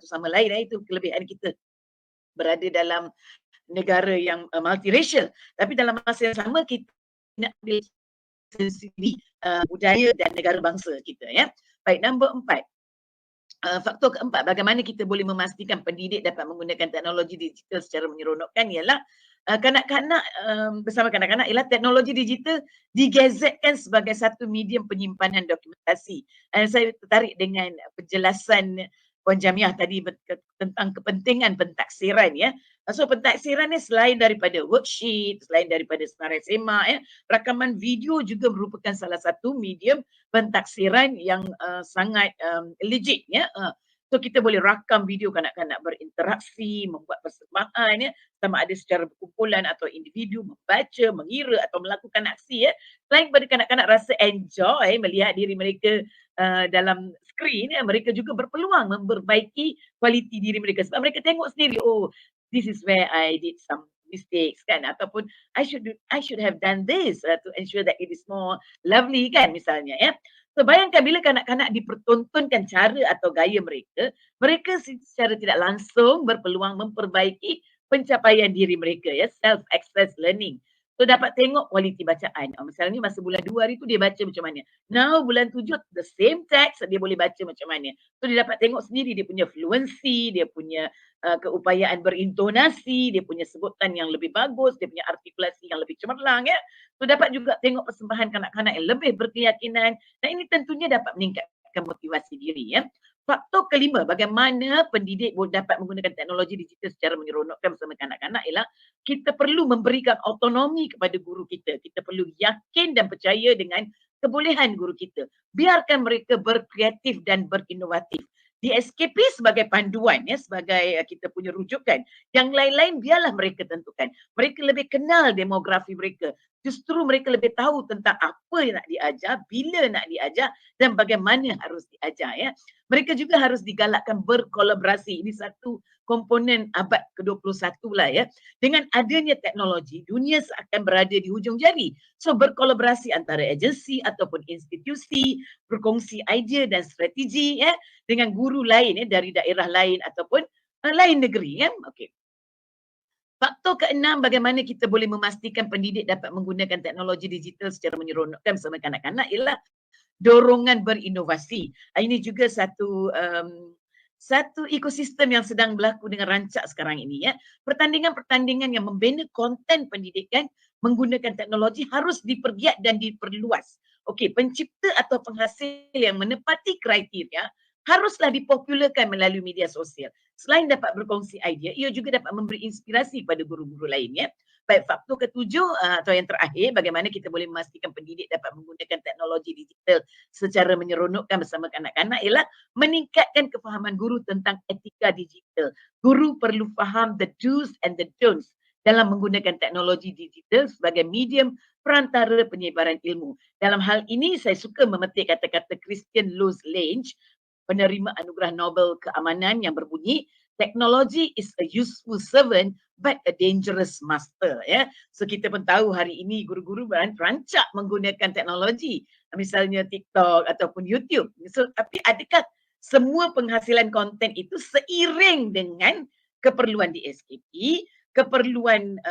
sama lain. Itu kelebihan kita berada dalam negara yang multiracial. Tapi dalam masa yang sama kita nak ambil sendiri budaya dan negara bangsa kita ya. Baik, nombor 4. Faktor keempat, bagaimana kita boleh memastikan pendidik dapat menggunakan teknologi digital secara menyeronokkan ialah kanak-kanak bersama kanak-kanak ialah teknologi digital digazetkan sebagai satu medium penyimpanan dokumentasi. Saya tertarik dengan penjelasan Puan Jamiah tadi tentang kepentingan pentaksiran ya. So pentaksiran ni selain daripada worksheet, selain daripada senarai semak ya, rakaman video juga merupakan salah satu medium pentaksiran yang sangat legit ya. So kita boleh rakam video kanak-kanak berinteraksi, membuat persembahan ya, sama ada secara berkumpulan atau individu, membaca, mengira atau melakukan aksi ya. Selain daripada kanak-kanak rasa enjoy melihat diri mereka dalam skrin ya, mereka juga berpeluang memperbaiki kualiti diri mereka sebab mereka tengok sendiri, oh this is where I did some mistakes kan, ataupun I should have done this to ensure that it is more lovely kan misalnya ya. So bayangkan bila kanak-kanak dipertontonkan cara atau gaya mereka, mereka secara tidak langsung berpeluang memperbaiki pencapaian diri mereka ya, self-access learning. So dapat tengok kualiti bacaan. Misalnya masa bulan 2 hari tu dia baca macam mana. Now bulan 7 the same text dia boleh baca macam mana. So dia dapat tengok sendiri dia punya fluency, dia punya keupayaan berintonasi, dia punya sebutan yang lebih bagus, dia punya artikulasi yang lebih cemerlang ya. So dapat juga tengok persembahan kanak-kanak yang lebih berkeyakinan, dan ini tentunya dapat meningkatkan motivasi diri ya. Faktor kelima, bagaimana pendidik dapat menggunakan teknologi digital secara menyeronokkan bersama kanak-kanak ialah kita perlu memberikan autonomi kepada guru kita. Kita perlu yakin dan percaya dengan kebolehan guru kita. Biarkan mereka berkreatif dan berinovatif. Di SKP sebagai panduan ya, sebagai kita punya rujukan. Yang lain-lain biarlah mereka tentukan. Mereka lebih kenal demografi mereka. Justru mereka lebih tahu tentang apa yang nak diajar, bila nak diajar dan bagaimana harus diajar ya. Mereka juga harus digalakkan berkolaborasi. Ini satu komponen abad ke-21 lah ya. Dengan adanya teknologi, dunia seakan berada di hujung jari. So berkolaborasi antara agensi ataupun institusi, berkongsi idea dan strategi ya dengan guru lain ya, dari daerah lain ataupun lain negeri ya. Okey. Faktor keenam, bagaimana kita boleh memastikan pendidik dapat menggunakan teknologi digital secara menyeronokkan bersama kanak-kanak ialah dorongan berinovasi. Ini juga satu ekosistem yang sedang berlaku dengan rancak sekarang ini ya. Pertandingan-pertandingan yang membina konten pendidikan menggunakan teknologi harus dipergiat dan diperluas. Okey, pencipta atau penghasil yang menepati kriteria haruslah dipopularkan melalui media sosial. Selain dapat berkongsi idea, ia juga dapat memberi inspirasi pada guru-guru lain, ya. Baik, faktor ketujuh atau yang terakhir, bagaimana kita boleh memastikan pendidik dapat menggunakan teknologi digital secara menyeronokkan bersama kanak-kanak ialah meningkatkan kefahaman guru tentang etika digital. Guru perlu faham the do's and the don'ts dalam menggunakan teknologi digital sebagai medium perantara penyebaran ilmu. Dalam hal ini, saya suka memetik kata-kata Christian Luz Lange, penerima anugerah Nobel keamanan, yang berbunyi, technology is a useful servant but a dangerous master, ya. So kita pun tahu hari ini guru-guru berancak menggunakan teknologi, misalnya TikTok ataupun YouTube. So tapi adakah semua penghasilan konten itu seiring dengan keperluan di SKP, keperluan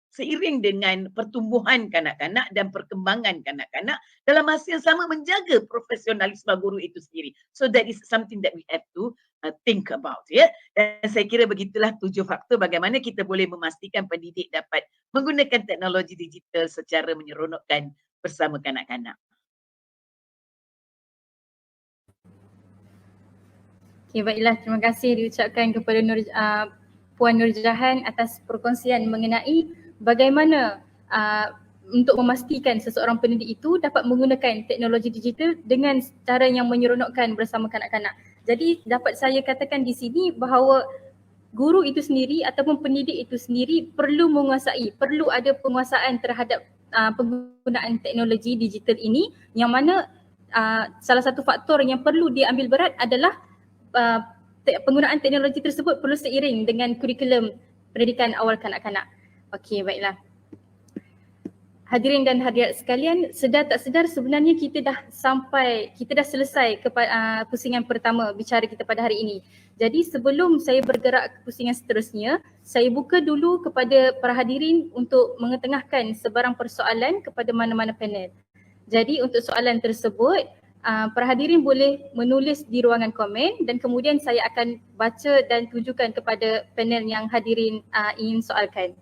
seiring dengan pertumbuhan kanak-kanak dan perkembangan kanak-kanak, dalam masa yang sama menjaga profesionalisme guru itu sendiri. So that is something that we have to think about, ya. Dan saya kira begitulah 7 faktor bagaimana kita boleh memastikan pendidik dapat menggunakan teknologi digital secara menyeronokkan bersama kanak-kanak. Okay, baiklah, terima kasih diucapkan kepada Puan Nur Jahan atas perkongsian mengenai bagaimana untuk memastikan seseorang pendidik itu dapat menggunakan teknologi digital dengan cara yang menyeronokkan bersama kanak-kanak. Jadi dapat saya katakan di sini bahawa guru itu sendiri ataupun pendidik itu sendiri perlu menguasai, perlu ada penguasaan terhadap penggunaan teknologi digital ini, yang mana salah satu faktor yang perlu diambil berat adalah penggunaan teknologi tersebut perlu seiring dengan kurikulum pendidikan awal kanak-kanak. Okey, baiklah. Hadirin dan hadirat sekalian, sedar tak sedar sebenarnya kita dah selesai pusingan pertama bicara kita pada hari ini. Jadi sebelum saya bergerak ke pusingan seterusnya, saya buka dulu kepada para hadirin untuk mengetengahkan sebarang persoalan kepada mana-mana panel. Jadi untuk soalan tersebut, para hadirin boleh menulis di ruangan komen dan kemudian saya akan baca dan tunjukkan kepada panel yang hadirin ingin soalkan.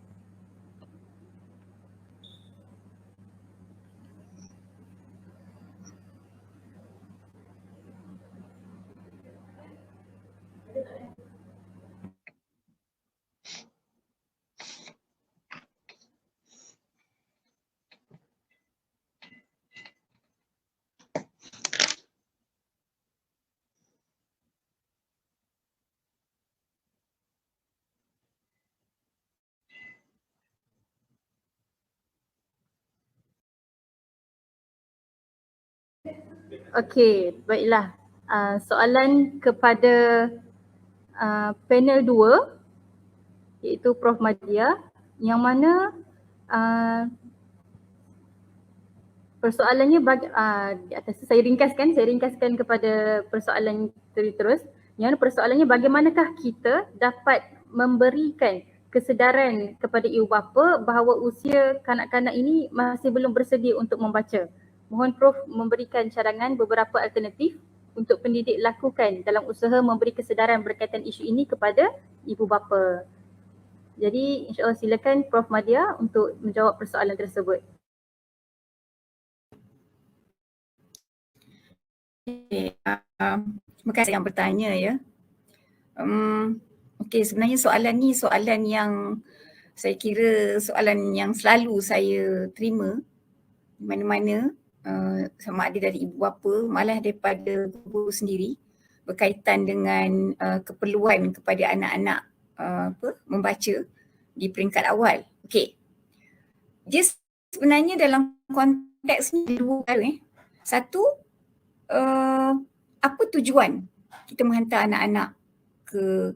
Okey, baiklah. Soalan kepada panel 2 iaitu Prof Madya, yang mana persoalannya di atas saya ringkaskan kepada persoalan terus. Yang persoalannya, bagaimanakah kita dapat memberikan kesedaran kepada ibu bapa bahawa usia kanak-kanak ini masih belum bersedia untuk membaca. Mohon Prof memberikan cadangan beberapa alternatif untuk pendidik lakukan dalam usaha memberi kesedaran berkaitan isu ini kepada ibu bapa. Jadi insya-Allah silakan Prof Madya untuk menjawab persoalan tersebut. Terima kasih yang bertanya, ya. Okey, sebenarnya soalan ni soalan yang saya kira soalan yang selalu saya terima di mana-mana, sama ada dari ibu bapa malah daripada guru sendiri, berkaitan dengan keperluan kepada anak-anak membaca di peringkat awal. Okey. Dia sebenarnya dalam konteks ni dua perkara. Satu, apa tujuan kita menghantar anak-anak ke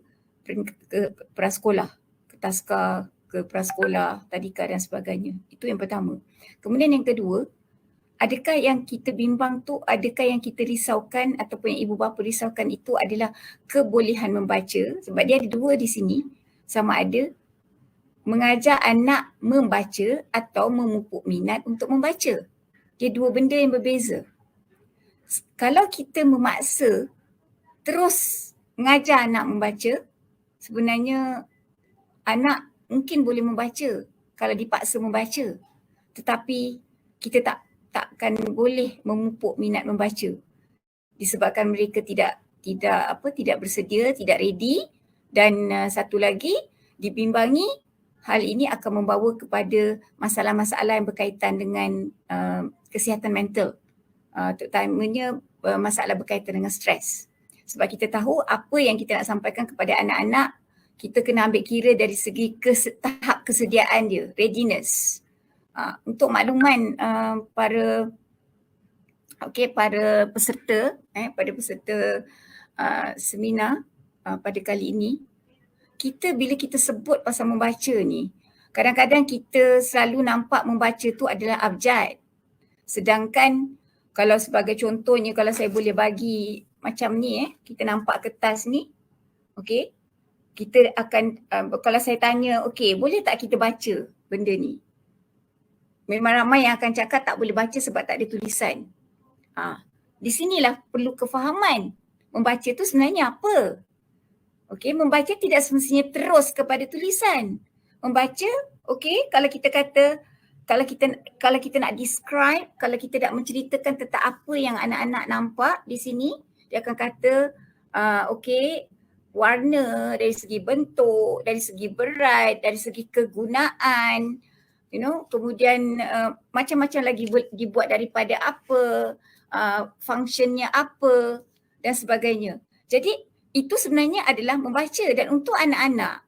prasekolah, ke taska, ke prasekolah, tadika dan sebagainya. Itu yang pertama. Kemudian yang kedua, adakah yang kita bimbang tu, adakah yang kita risaukan ataupun yang ibu bapa risaukan itu adalah kebolehan membaca? Sebab dia ada dua di sini, sama ada mengajar anak membaca atau memupuk minat untuk membaca. Dia dua benda yang berbeza. Kalau kita memaksa terus mengajar anak membaca, sebenarnya anak mungkin boleh membaca kalau dipaksa membaca. Tetapi kita takkan boleh memupuk minat membaca disebabkan mereka tidak bersedia, tidak ready, dan satu lagi dibimbangi hal ini akan membawa kepada masalah-masalah yang berkaitan dengan kesihatan mental, terutamanya masalah berkaitan dengan stres. Sebab kita tahu apa yang kita nak sampaikan kepada anak-anak, kita kena ambil kira dari segi tahap kesediaan dia, readiness. Untuk makluman para peserta, seminar pada kali ini, bila kita sebut pasal membaca ni, kadang-kadang kita selalu nampak membaca tu adalah abjad. Sedangkan kalau sebagai contohnya, kalau saya boleh bagi macam ni, kita nampak kertas ni, okey, kita akan, kalau saya tanya, okey, boleh tak kita baca benda ni? Memang ramai yang akan cakap tak boleh baca sebab tak ada tulisan. Di sinilah perlu kefahaman membaca tu sebenarnya apa. Okey, membaca tidak semestinya terus kepada tulisan. Membaca, okey, kalau kita kata, kalau kita nak describe, kalau kita nak menceritakan tentang apa yang anak-anak nampak di sini, dia akan kata, okey, warna dari segi bentuk, dari segi berat, dari segi kegunaan, kemudian macam-macam lagi dibuat daripada apa, functionnya apa dan sebagainya. Jadi itu sebenarnya adalah membaca, dan untuk anak-anak,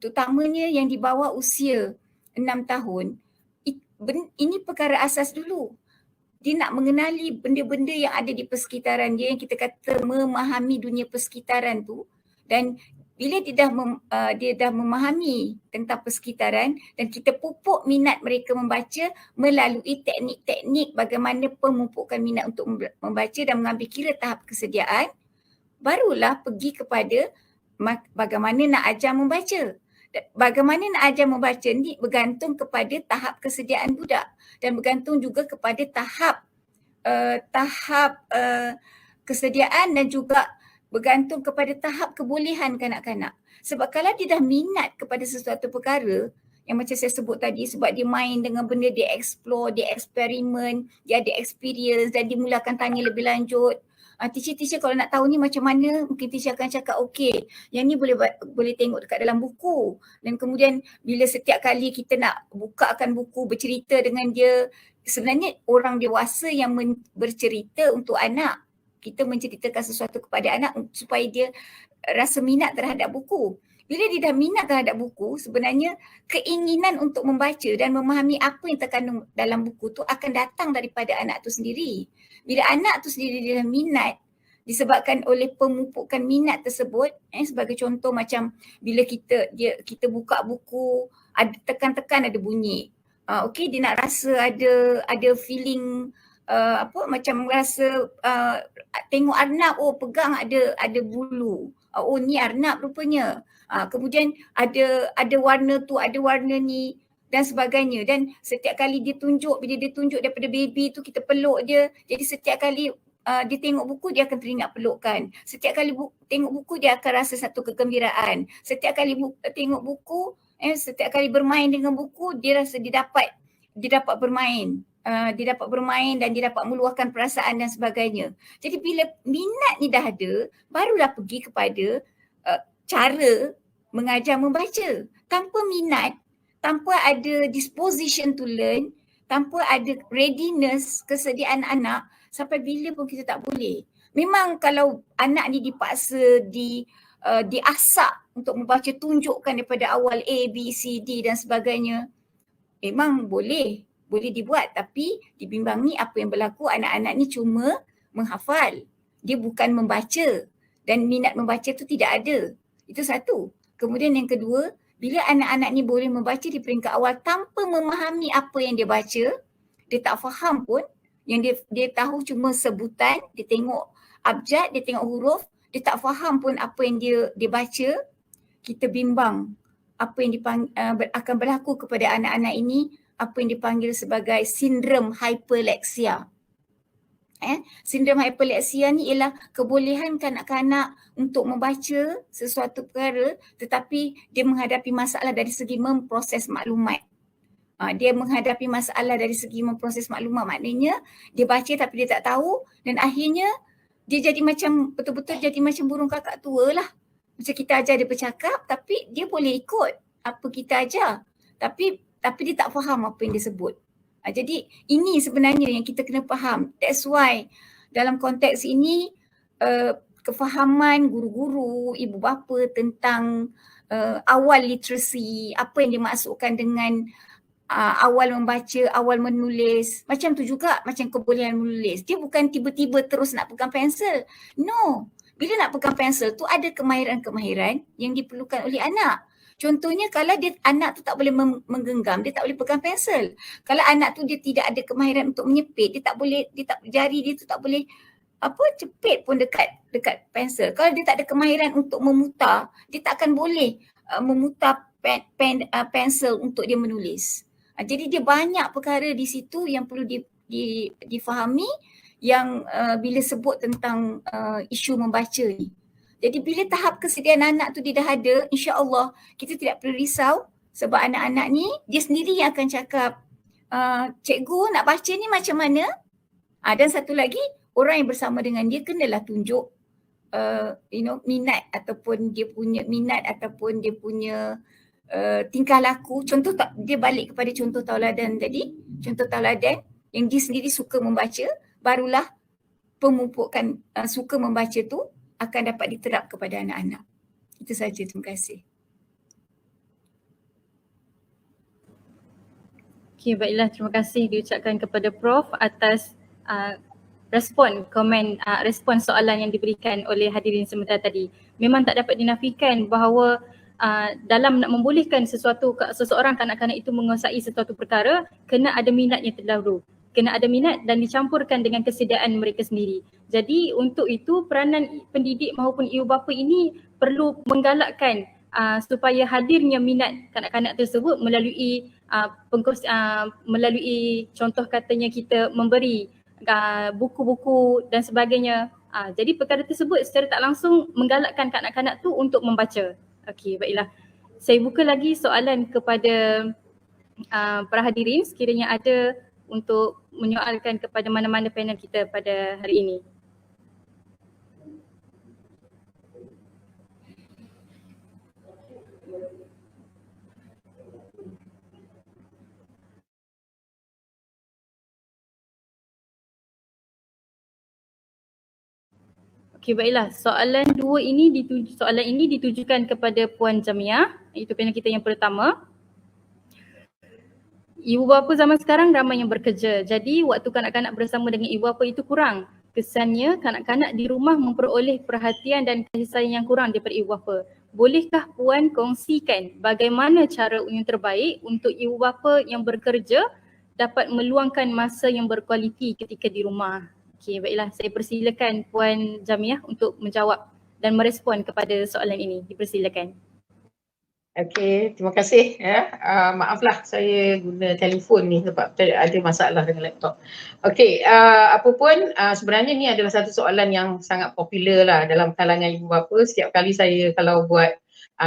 terutamanya yang di bawah usia 6 tahun, ini perkara asas dulu. Dia nak mengenali benda-benda yang ada di persekitaran dia, yang kita kata memahami dunia persekitaran tu, dan bila dia dah memahami tentang persekitaran dan kita pupuk minat mereka membaca melalui teknik-teknik bagaimana pemupukan minat untuk membaca dan mengambil kira tahap kesediaan, barulah pergi kepada bagaimana nak ajar membaca. Bagaimana nak ajar membaca ni bergantung kepada tahap kesediaan budak dan bergantung juga kepada tahap kesediaan dan juga bergantung kepada tahap kebolehan kanak-kanak. Sebab kalau dia dah minat kepada sesuatu perkara, yang macam saya sebut tadi, sebab dia main dengan benda, dia explore, dia eksperimen, dia ada experience dan dia mulakan tanya lebih lanjut. Teacher kalau nak tahu ni macam mana, mungkin teacher akan cakap okey, yang ni boleh tengok dekat dalam buku. Dan kemudian bila setiap kali kita nak bukakan buku, bercerita dengan dia, sebenarnya orang dewasa yang bercerita untuk anak. Kita menceritakan sesuatu kepada anak supaya dia rasa minat terhadap buku. Bila dia dah minat terhadap buku, sebenarnya keinginan untuk membaca dan memahami apa yang terkandung dalam buku tu akan datang daripada anak tu sendiri. Bila anak tu sendiri dia dah minat, disebabkan oleh pemupukan minat tersebut, sebagai contoh macam bila kita buka buku, ada tekan-tekan ada bunyi. Okey, dia nak rasa ada feeling macam rasa tengok arnab, pegang ada bulu. Ni arnab rupanya. Kemudian ada warna tu, ada warna ni dan sebagainya. Dan setiap kali bila dia tunjuk daripada baby tu, kita peluk dia. Jadi setiap kali dia tengok buku, dia akan teringat pelukkan. Setiap kali tengok buku, dia akan rasa satu kegembiraan. Setiap kali tengok buku, setiap kali bermain dengan buku, dia rasa dia dapat bermain. Dia dapat bermain dan dia dapat meluahkan perasaan dan sebagainya. Jadi bila minat ni dah ada, barulah pergi kepada cara mengajar membaca. Tanpa minat, tanpa ada disposition to learn, tanpa ada readiness, kesediaan anak, sampai bila pun kita tak boleh. Memang kalau anak ni dipaksa, diasak untuk membaca, tunjukkan daripada awal A, B, C, D dan sebagainya, memang boleh dibuat, tapi dibimbangi apa yang berlaku, anak-anak ni cuma menghafal. Dia bukan membaca dan minat membaca tu tidak ada. Itu satu. Kemudian yang kedua, bila anak-anak ni boleh membaca di peringkat awal tanpa memahami apa yang dia baca, dia tak faham pun, yang dia tahu cuma sebutan, dia tengok abjad, dia tengok huruf, dia tak faham pun apa yang dia baca, kita bimbang apa yang akan berlaku kepada anak-anak ini, apa yang dipanggil sebagai sindrom hyperleksia. Sindrom hyperleksia ni ialah kebolehan kanak-kanak untuk membaca sesuatu perkara tetapi dia menghadapi masalah dari segi memproses maklumat. Dia menghadapi masalah dari segi memproses maklumat, maknanya dia baca tapi dia tak tahu dan akhirnya dia jadi macam betul-betul jadi macam burung kakak tua lah. Macam kita ajar dia bercakap tapi dia boleh ikut apa kita ajar tapi dia tak faham apa yang dia sebut. Jadi ini sebenarnya yang kita kena faham. That's why dalam konteks ini kefahaman guru-guru, ibu bapa tentang awal literasi, apa yang dimaksudkan dengan awal membaca, awal menulis. Macam tu juga macam kebolehan menulis. Dia bukan tiba-tiba terus nak pegang pensel. No. Bila nak pegang pensel tu ada kemahiran-kemahiran yang diperlukan oleh anak. Contohnya kalau anak tu tak boleh menggenggam, dia tak boleh pegang pensel. Kalau anak tu dia tidak ada kemahiran untuk menyepit, jari dia tu tak boleh cepit pun dekat pensel. Kalau dia tak ada kemahiran untuk memutar, dia tak akan boleh memutar pensel untuk dia menulis. Jadi dia banyak perkara di situ yang perlu difahami yang bila sebut tentang isu membaca ni. Jadi bila tahap kesediaan anak tu dia dah ada, insya-Allah kita tidak perlu risau sebab anak-anak ni dia sendiri yang akan cakap, cikgu nak baca ni macam mana? Dan satu lagi, orang yang bersama dengan dia kenalah tunjuk minat ataupun dia punya minat ataupun dia punya tingkah laku. Contoh dia balik kepada contoh tauladan tadi, contoh tauladan yang dia sendiri suka membaca, barulah pemupukan suka membaca tu akan dapat diterap kepada anak-anak. Itu saja, terima kasih. Okey, baiklah, terima kasih diucapkan kepada Prof atas respon soalan yang diberikan oleh hadirin sebentar tadi. Memang tak dapat dinafikan bahawa dalam nak membolehkan seseorang kanak-kanak itu menguasai sesuatu perkara, kena ada minatnya terdahulu. Kena ada minat dan dicampurkan dengan kesediaan mereka sendiri. Jadi untuk itu peranan pendidik maupun ibu bapa ini perlu menggalakkan supaya hadirnya minat kanak-kanak tersebut melalui melalui contoh katanya kita memberi buku-buku dan sebagainya. Jadi perkara tersebut secara tak langsung menggalakkan kanak-kanak tu untuk membaca. Okey, baiklah. Saya buka lagi soalan kepada para hadirin sekiranya ada untuk menyoalkan kepada mana-mana panel kita pada hari ini. Okey, baiklah. Soalan ini ditujukan kepada Puan Jamiah, itu panel kita yang pertama. Ibu bapa zaman sekarang ramai yang bekerja. Jadi waktu kanak-kanak bersama dengan ibu bapa itu kurang. Kesannya kanak-kanak di rumah memperoleh perhatian dan kasih sayang yang kurang daripada ibu bapa. Bolehkah Puan kongsikan bagaimana cara yang terbaik untuk ibu bapa yang bekerja dapat meluangkan masa yang berkualiti ketika di rumah? Okey, baiklah, saya persilakan Puan Jamiah untuk menjawab dan merespon kepada soalan ini. Dipersilakan. Okey, terima kasih ya. Maaflah saya guna telefon ni sebab ada masalah dengan laptop. Okey, apapun sebenarnya ni adalah satu soalan yang sangat popular lah dalam kalangan ibu bapa. Setiap kali saya kalau buat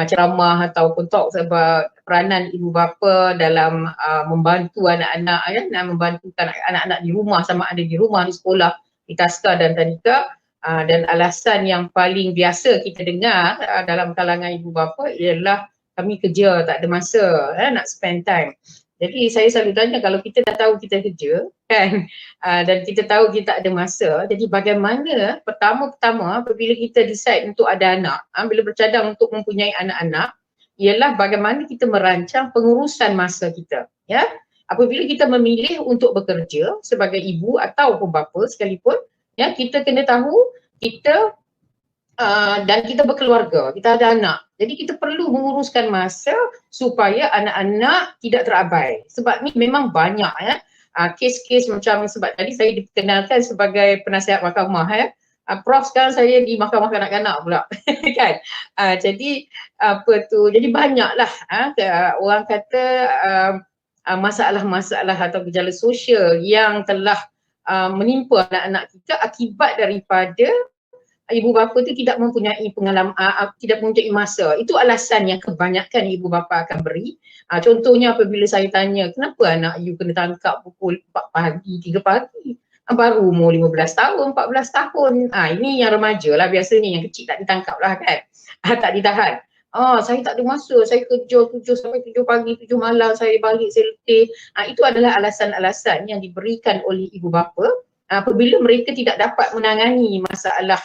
ceramah ataupun talk sebab peranan ibu bapa dalam membantu anak-anak ya, membantu anak-anak di rumah, sama ada di rumah, di sekolah, di taska dan tadika. Dan alasan yang paling biasa kita dengar dalam kalangan ibu bapa ialah kami kerja, tak ada masa nak spend time. Jadi saya selalu tanya, kalau kita dah tahu kita kerja kan, dan kita tahu kita tak ada masa, jadi bagaimana pertama-tama apabila kita decide untuk ada anak, bila bercadang untuk mempunyai anak-anak, ialah bagaimana kita merancang pengurusan masa kita. Ya, apabila kita memilih untuk bekerja sebagai ibu ataupun bapa sekalipun, ya, kita kena tahu kita dan kita berkeluarga, kita ada anak. Jadi kita perlu menguruskan masa supaya anak-anak tidak terabai. Sebab ni memang banyak ya kes-kes macam, sebab tadi saya dikenalkan sebagai penasihat mahkamah ya. Prof sekarang saya di mahkamah kanak-kanak pula kan. Jadi jadi banyaklah orang kata masalah-masalah atau gejala sosial yang telah menimpa anak-anak kita akibat daripada ibu bapa tu tidak mempunyai pengalaman, tidak mempunyai masa. Itu alasan yang kebanyakan ibu bapa akan beri. Contohnya apabila saya tanya, kenapa anak you kena tangkap pukul 4 pagi, 3 pagi? Baru umur 15 tahun, 14 tahun. Ini yang remaja lah biasanya, yang kecil tak ditangkap lah kan. Tak ditahan. Saya tak ada masa, saya kerja 7 sampai 7 pagi, 7 malam, saya balik, saya letih. Itu adalah alasan-alasan yang diberikan oleh ibu bapa apabila mereka tidak dapat menangani masalah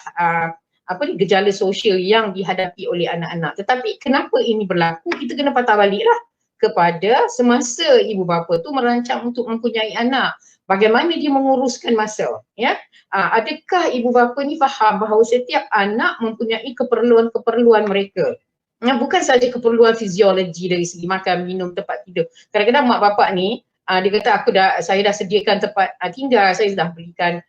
gejala sosial yang dihadapi oleh anak-anak. Tetapi kenapa ini berlaku, kita kena patah baliklah kepada semasa ibu bapa tu merancang untuk mempunyai anak. Bagaimana dia menguruskan masa, ya? Adakah ibu bapa ni faham bahawa setiap anak mempunyai keperluan-keperluan mereka? Bukan saja keperluan fiziologi dari segi makan, minum, tempat tidur. Kadang-kadang mak bapak ni dia kata saya dah sediakan tempat tinggal, saya dah berikan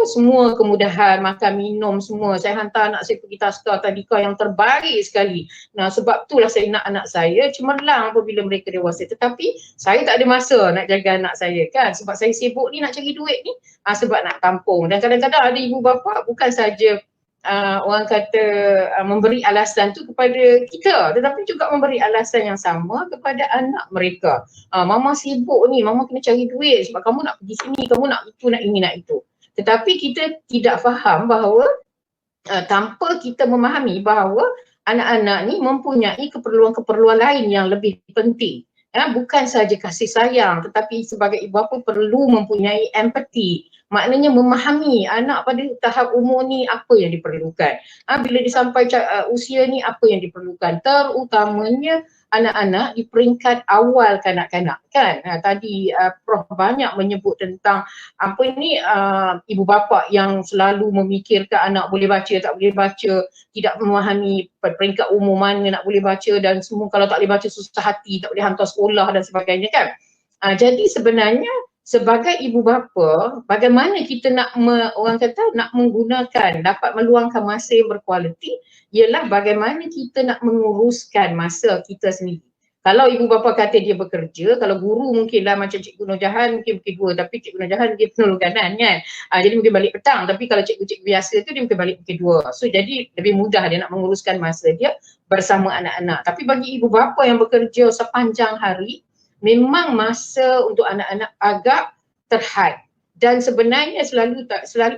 semua kemudahan makan, minum semua. Saya hantar anak saya pergi taska tadika yang terbaik sekali. Sebab itulah saya nak anak saya cemerlang apabila mereka dewasa. Tetapi saya tak ada masa nak jaga anak saya kan, sebab saya sibuk ni nak cari duit ni, sebab nak tampung. Dan kadang-kadang ada ibu bapa bukan saja orang kata memberi alasan tu kepada kita, tetapi juga memberi alasan yang sama kepada anak mereka. Mama sibuk ni, mama kena cari duit sebab kamu nak pergi sini, kamu nak itu, nak ini, nak itu. Tetapi kita tidak faham bahawa tanpa kita memahami bahawa anak-anak ni mempunyai keperluan-keperluan lain yang lebih penting. Bukan saja kasih sayang, tetapi sebagai ibu bapa perlu mempunyai empati. Maknanya memahami anak pada tahap umur ni apa yang diperlukan. Bila dia sampai usia ni apa yang diperlukan. Terutamanya anak-anak di peringkat awal kanak-kanak kan. Tadi Prof banyak menyebut tentang ibu bapa yang selalu memikirkan anak boleh baca, tak boleh baca, tidak memahami peringkat umur mana nak boleh baca dan semua, kalau tak boleh baca susah hati, tak boleh hantar sekolah dan sebagainya kan. Jadi sebenarnya sebagai ibu bapa, bagaimana kita nak menggunakan, dapat meluangkan masa yang berkualiti, ialah bagaimana kita nak menguruskan masa kita sendiri. Kalau ibu bapa kata dia bekerja, kalau guru mungkinlah macam Cikgu Nur Jahan mungkin pukul 2, tapi Cikgu Nur Jahan dia penolong kanan kan. Jadi mungkin balik petang, tapi kalau cikgu-cikgu biasa tu dia mungkin balik pukul 2. So jadi lebih mudah dia nak menguruskan masa dia bersama anak-anak. Tapi bagi ibu bapa yang bekerja sepanjang hari, memang masa untuk anak-anak agak terhad. Dan sebenarnya selalu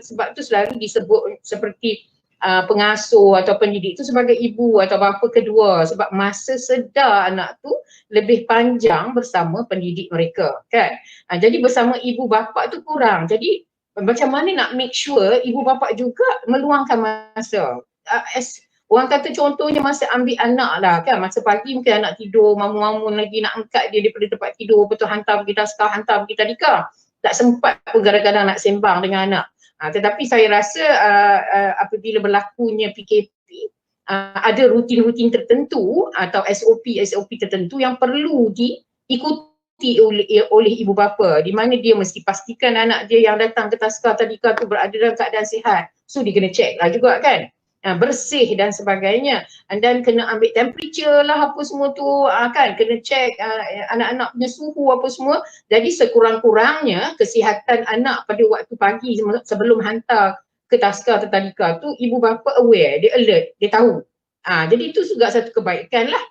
sebab tu selalu disebut seperti pengasuh atau pendidik tu sebagai ibu atau bapa kedua, sebab masa sedar anak tu lebih panjang bersama pendidik mereka kan. Jadi bersama ibu bapa tu kurang. Jadi macam mana nak make sure ibu bapa juga meluangkan masa. Orang kata contohnya masa ambil anak lah kan, masa pagi mungkin anak tidur, mamu-mamu lagi nak angkat dia daripada tempat tidur, betul hantar pergi taska, hantar pergi tadika. Tak sempat pun kadang-kadang nak sembang dengan anak. Tetapi saya rasa apabila berlakunya PKP, ada rutin-rutin tertentu atau SOP tertentu yang perlu diikuti oleh ibu bapa, di mana dia mesti pastikan anak dia yang datang ke taska tadika tu berada dalam keadaan sihat. So dia kena check lah juga kan. Bersih dan sebagainya, dan kena ambil temperature lah apa semua tu kan, kena check anak-anak punya suhu apa semua. Jadi sekurang-kurangnya kesihatan anak pada waktu pagi sebelum hantar ke taska atau tadika tu, ibu bapa aware, dia alert, dia tahu. Jadi itu juga satu kebaikan lah.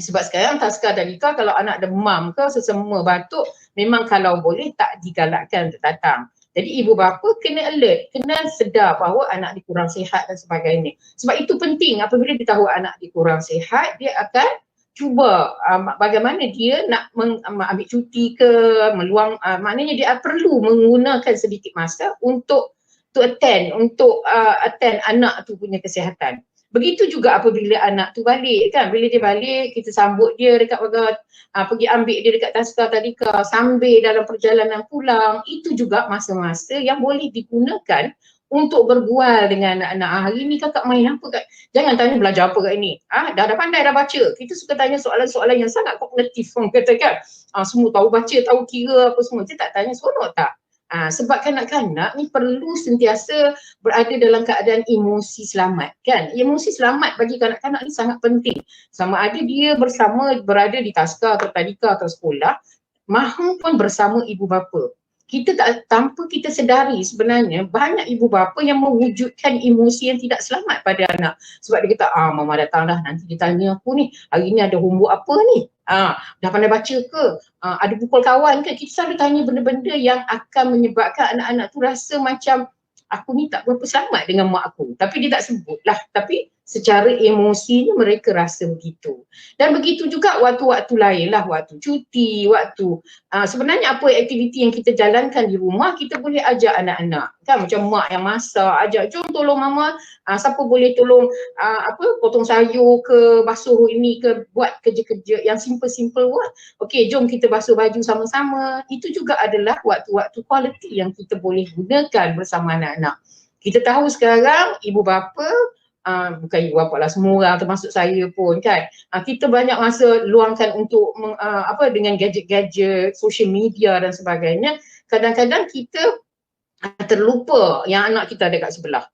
Sebab sekarang taska tadika kalau anak demam ke sesama batuk, memang kalau boleh tak digalakkan untuk datang. Jadi ibu bapa kena alert, kena sedar bahawa anak dia kurang sihat dan sebagainya. Sebab itu penting, apabila dia tahu anak dia kurang sihat, dia akan cuba bagaimana dia nak ambil cuti ke, maknanya dia perlu menggunakan sedikit masa untuk attend anak tu punya kesihatan. Begitu juga apabila anak tu balik kan, bila dia balik kita sambut dia dekat pagar, pergi ambil dia dekat taska tadika, sambil dalam perjalanan pulang, itu juga masa-masa yang boleh digunakan untuk berbual dengan anak-anak. Hari ni kakak main apa kat, jangan tanya belajar apa kat ini, dah pandai dah baca. Kita suka tanya soalan-soalan yang sangat kognitif orang kata kan, semua tahu baca, tahu kira apa semua. Kita tak tanya seronok tak? Sebab kanak-kanak ni perlu sentiasa berada dalam keadaan emosi selamat kan. Emosi selamat bagi kanak-kanak ni sangat penting. Sama ada dia berada di taska atau tadika atau sekolah, maupun bersama ibu bapa. kita tanpa kita sedari sebenarnya banyak ibu bapa yang mewujudkan emosi yang tidak selamat pada anak. Sebab dia kata, mama datang dah, nanti dia tanya aku ni, hari ni ada homework apa ni? Dah pandai baca ke? Ada pukul kawan ke? Kita selalu tanya benda-benda yang akan menyebabkan anak-anak tu rasa macam aku ni tak berapa selamat dengan mak aku. Tapi dia tak sebut lah. Tapi secara emosinya mereka rasa begitu. Dan begitu juga waktu-waktu lain lah, waktu cuti, waktu sebenarnya apa aktiviti yang kita jalankan di rumah, kita boleh ajak anak-anak. Kan macam mak yang masak, ajak jom tolong mama, siapa boleh tolong potong sayur ke, basuh ini ke, buat kerja-kerja yang simple-simple buat. Okey, jom kita basuh baju sama-sama. Itu juga adalah waktu-waktu quality yang kita boleh gunakan bersama anak-anak. Kita tahu sekarang ibu bapa, bukan ibu bapa lah, semua orang termasuk saya pun kan, kita banyak masa luangkan untuk dengan gadget-gadget, social media dan sebagainya. Kadang-kadang kita terlupa yang anak kita ada kat sebelah.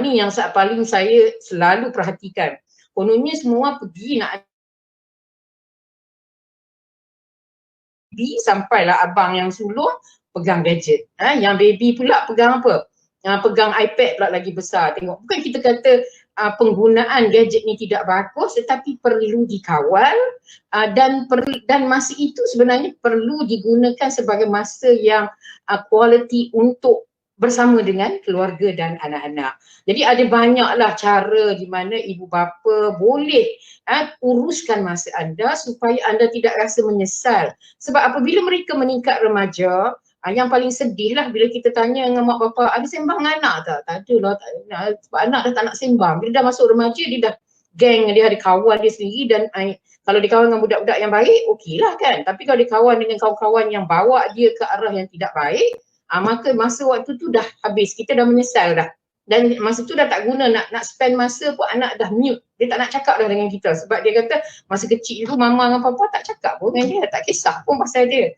Ni yang paling saya selalu perhatikan. Kononnya semua pergi nak baby, sampailah abang yang sulung pegang gadget. Yang baby pula pegang apa? Pegang iPad pula lagi besar. Tengok, bukan kita kata penggunaan gadget ni tidak bagus, tetapi perlu dikawal dan masa itu sebenarnya perlu digunakan sebagai masa yang quality untuk bersama dengan keluarga dan anak-anak. Jadi ada banyaklah cara di mana ibu bapa boleh uruskan masa anda supaya anda tidak rasa menyesal. Sebab apabila mereka meningkat remaja, yang paling sedih lah bila kita tanya dengan mak bapak, ada sembang dengan anak tak? Tak ada lah, sebab anak dah tak nak sembang. Bila dah masuk remaja, dia dah geng, dia ada kawan dia sendiri dan kalau dia kawan dengan budak-budak yang baik, okey lah kan. Tapi kalau dia kawan dengan kawan-kawan yang bawa dia ke arah yang tidak baik, maka masa waktu tu dah habis, kita dah menyesal dah. Dan masa tu dah tak guna nak spend masa pun, anak dah mute. Dia tak nak cakap dah dengan kita sebab dia kata masa kecil tu mama dengan papa tak cakap pun dengan dia, tak kisah pun pasal dia.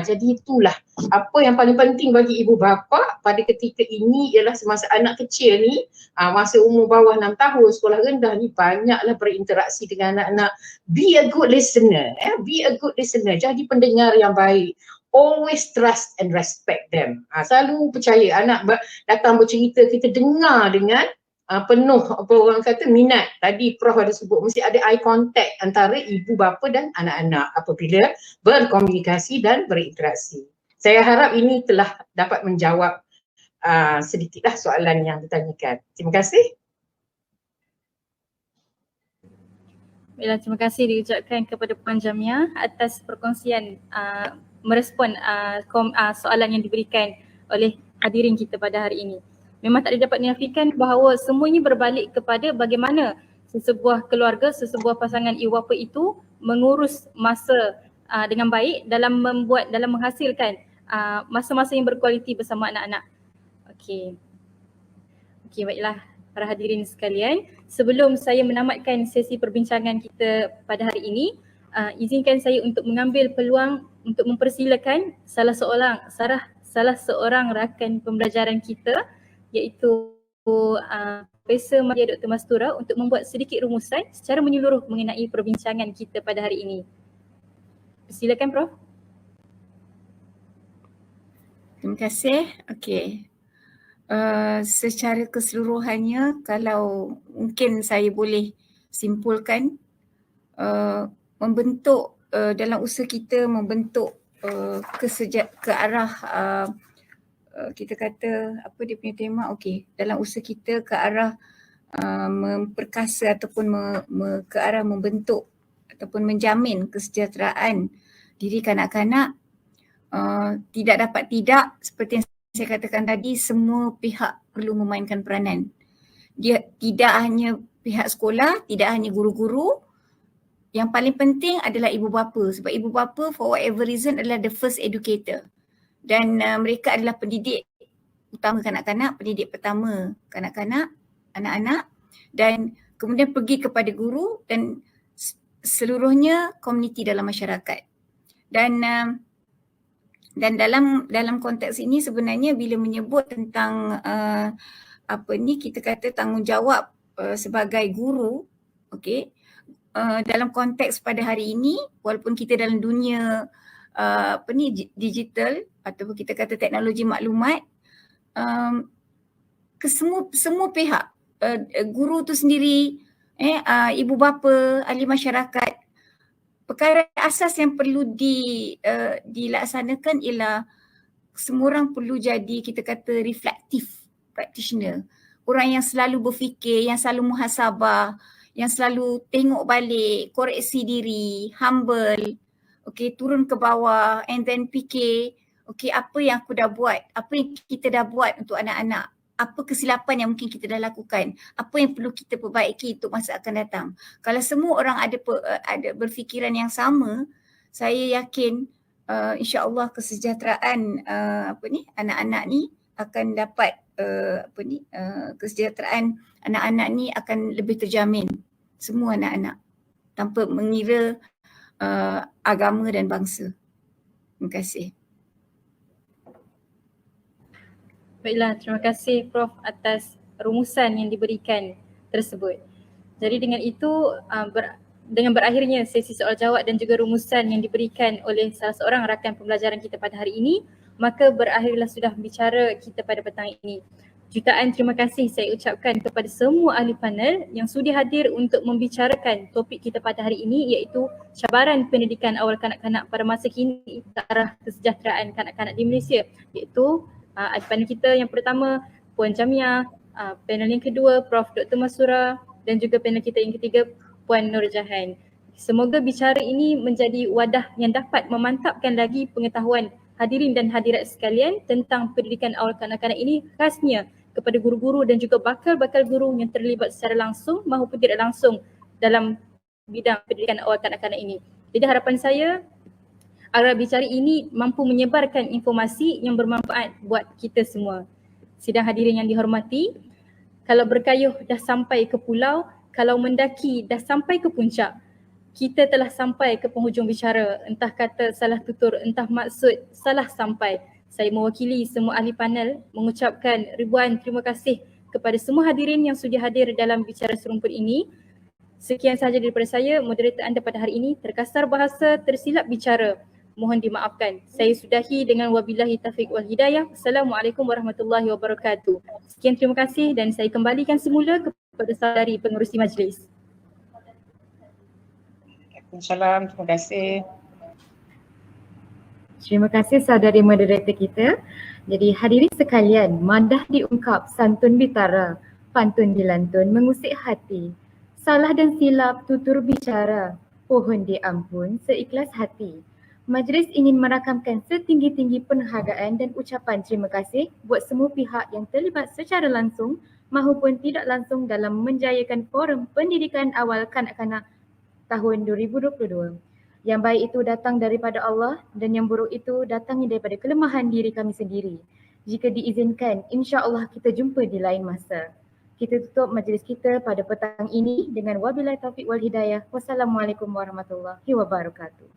Jadi itulah apa yang paling penting bagi ibu bapa pada ketika ini ialah semasa anak kecil ni, masa umur bawah 6 tahun, sekolah rendah ni, banyaklah berinteraksi dengan anak-anak. Be a good listener, be a good listener, jadi pendengar yang baik. Always trust and respect them. Selalu percaya anak datang bercerita, kita dengar dengan penuh apa orang kata minat. Tadi Prof ada sebut mesti ada eye contact antara ibu bapa dan anak-anak apabila berkomunikasi dan berinteraksi. Saya harap ini telah dapat menjawab sedikitlah soalan yang ditanyakan. Terima kasih. Baiklah, terima kasih diucapkan kepada Puan Jamia atas perkongsian merespon soalan yang diberikan oleh hadirin kita pada hari ini. Memang tak dapat dinafikan bahawa semuanya berbalik kepada bagaimana sesebuah keluarga, sesebuah pasangan ibu bapa itu mengurus masa dengan baik dalam menghasilkan masa-masa yang berkualiti bersama anak-anak. Okey, baiklah para hadirin sekalian, sebelum saya menamatkan sesi perbincangan kita pada hari ini, izinkan saya untuk mengambil peluang untuk mempersilakan salah seorang rakan pembelajaran kita, iaitu Profesor Madia Dr. Mastura, untuk membuat sedikit rumusan secara menyeluruh mengenai perbincangan kita pada hari ini. Silakan Prof. Terima kasih. Okey. Secara keseluruhannya, kalau mungkin saya boleh simpulkan, membentuk dalam usaha kita membentuk ke arah kita kata apa dia punya tema, dalam usaha kita ke arah memperkasa ataupun ke arah membentuk ataupun menjamin kesejahteraan diri kanak-kanak, tidak dapat tidak, seperti yang saya katakan tadi, semua pihak perlu memainkan peranan. Dia tidak hanya pihak sekolah, tidak hanya guru-guru, yang paling penting adalah ibu bapa, sebab ibu bapa for whatever reason adalah the first educator dan mereka adalah pendidik utama kanak-kanak, pendidik pertama kanak-kanak, anak-anak, dan kemudian pergi kepada guru dan seluruhnya komuniti dalam masyarakat. Dan dalam konteks ini sebenarnya bila menyebut tentang kita kata tanggungjawab sebagai guru, dalam konteks pada hari ini, walaupun kita dalam dunia digital, ataupun kita kata teknologi maklumat ke semua pihak, guru tu sendiri, ibu bapa, ahli masyarakat. Perkara asas yang perlu dilaksanakan ialah semua orang perlu jadi kita kata reflective practitioner. Orang yang selalu berfikir, yang selalu muhasabah, yang selalu tengok balik, koreksi diri, humble, turun ke bawah and then fikir, apa yang aku dah buat, apa yang kita dah buat untuk anak-anak, apa kesilapan yang mungkin kita dah lakukan, apa yang perlu kita perbaiki untuk masa akan datang. Kalau semua orang ada berfikiran yang sama, saya yakin insya-Allah kesejahteraan anak-anak ni akan dapat kesejahteraan anak-anak ni akan lebih terjamin, semua anak-anak, tanpa mengira agama dan bangsa. Terima kasih. Baiklah, terima kasih Prof atas rumusan yang diberikan tersebut. Jadi dengan itu dengan berakhirnya sesi soal jawab dan juga rumusan yang diberikan oleh salah seorang rakan pembelajaran kita pada hari ini, maka berakhirlah sudah bicara kita pada petang ini. Jutaan terima kasih saya ucapkan kepada semua ahli panel yang sudi hadir untuk membicarakan topik kita pada hari ini, iaitu cabaran pendidikan awal kanak-kanak pada masa kini ke arah kesejahteraan kanak-kanak di Malaysia, iaitu ahli panel kita yang pertama Puan Jamia, panel yang kedua Prof Dr. Masura dan juga panel kita yang ketiga Puan Nur Jahan. Semoga bicara ini menjadi wadah yang dapat memantapkan lagi pengetahuan hadirin dan hadirat sekalian tentang pendidikan awal kanak-kanak ini, khasnya kepada guru-guru dan juga bakal-bakal guru yang terlibat secara langsung maupun tidak langsung dalam bidang pendidikan awal kanak-kanak ini. Jadi harapan saya agar bicara ini mampu menyebarkan informasi yang bermanfaat buat kita semua. Sidang hadirin yang dihormati, kalau berkayuh dah sampai ke pulau, kalau mendaki dah sampai ke puncak, kita telah sampai ke penghujung bicara. Entah kata salah tutur, entah maksud salah sampai. Saya mewakili semua ahli panel mengucapkan ribuan terima kasih kepada semua hadirin yang sudi hadir dalam bicara serumpun ini. Sekian sahaja daripada saya, moderator anda pada hari ini. Terkasar bahasa, tersilap bicara, mohon dimaafkan. Saya sudahi dengan wabillahi taufiq wal hidayah. Assalamualaikum warahmatullahi wabarakatuh. Sekian terima kasih dan saya kembalikan semula kepada saudari pengerusi majlis. Waalaikumsalam, terima kasih. Terima kasih saudari moderator kita. Jadi hadirin sekalian, madah diungkap, santun bitara, pantun dilantun, mengusik hati. Salah dan silap tutur bicara, pohon diampun seikhlas hati. Majlis ingin merakamkan setinggi-tinggi penghargaan dan ucapan terima kasih buat semua pihak yang terlibat secara langsung maupun tidak langsung dalam menjayakan forum pendidikan awal kanak-kanak tahun 2022. Yang baik itu datang daripada Allah dan yang buruk itu datangnya daripada kelemahan diri kami sendiri. Jika diizinkan, insya-Allah kita jumpa di lain masa. Kita tutup majlis kita pada petang ini dengan wabillahi taufiq wal hidayah. Wassalamualaikum warahmatullahi wabarakatuh.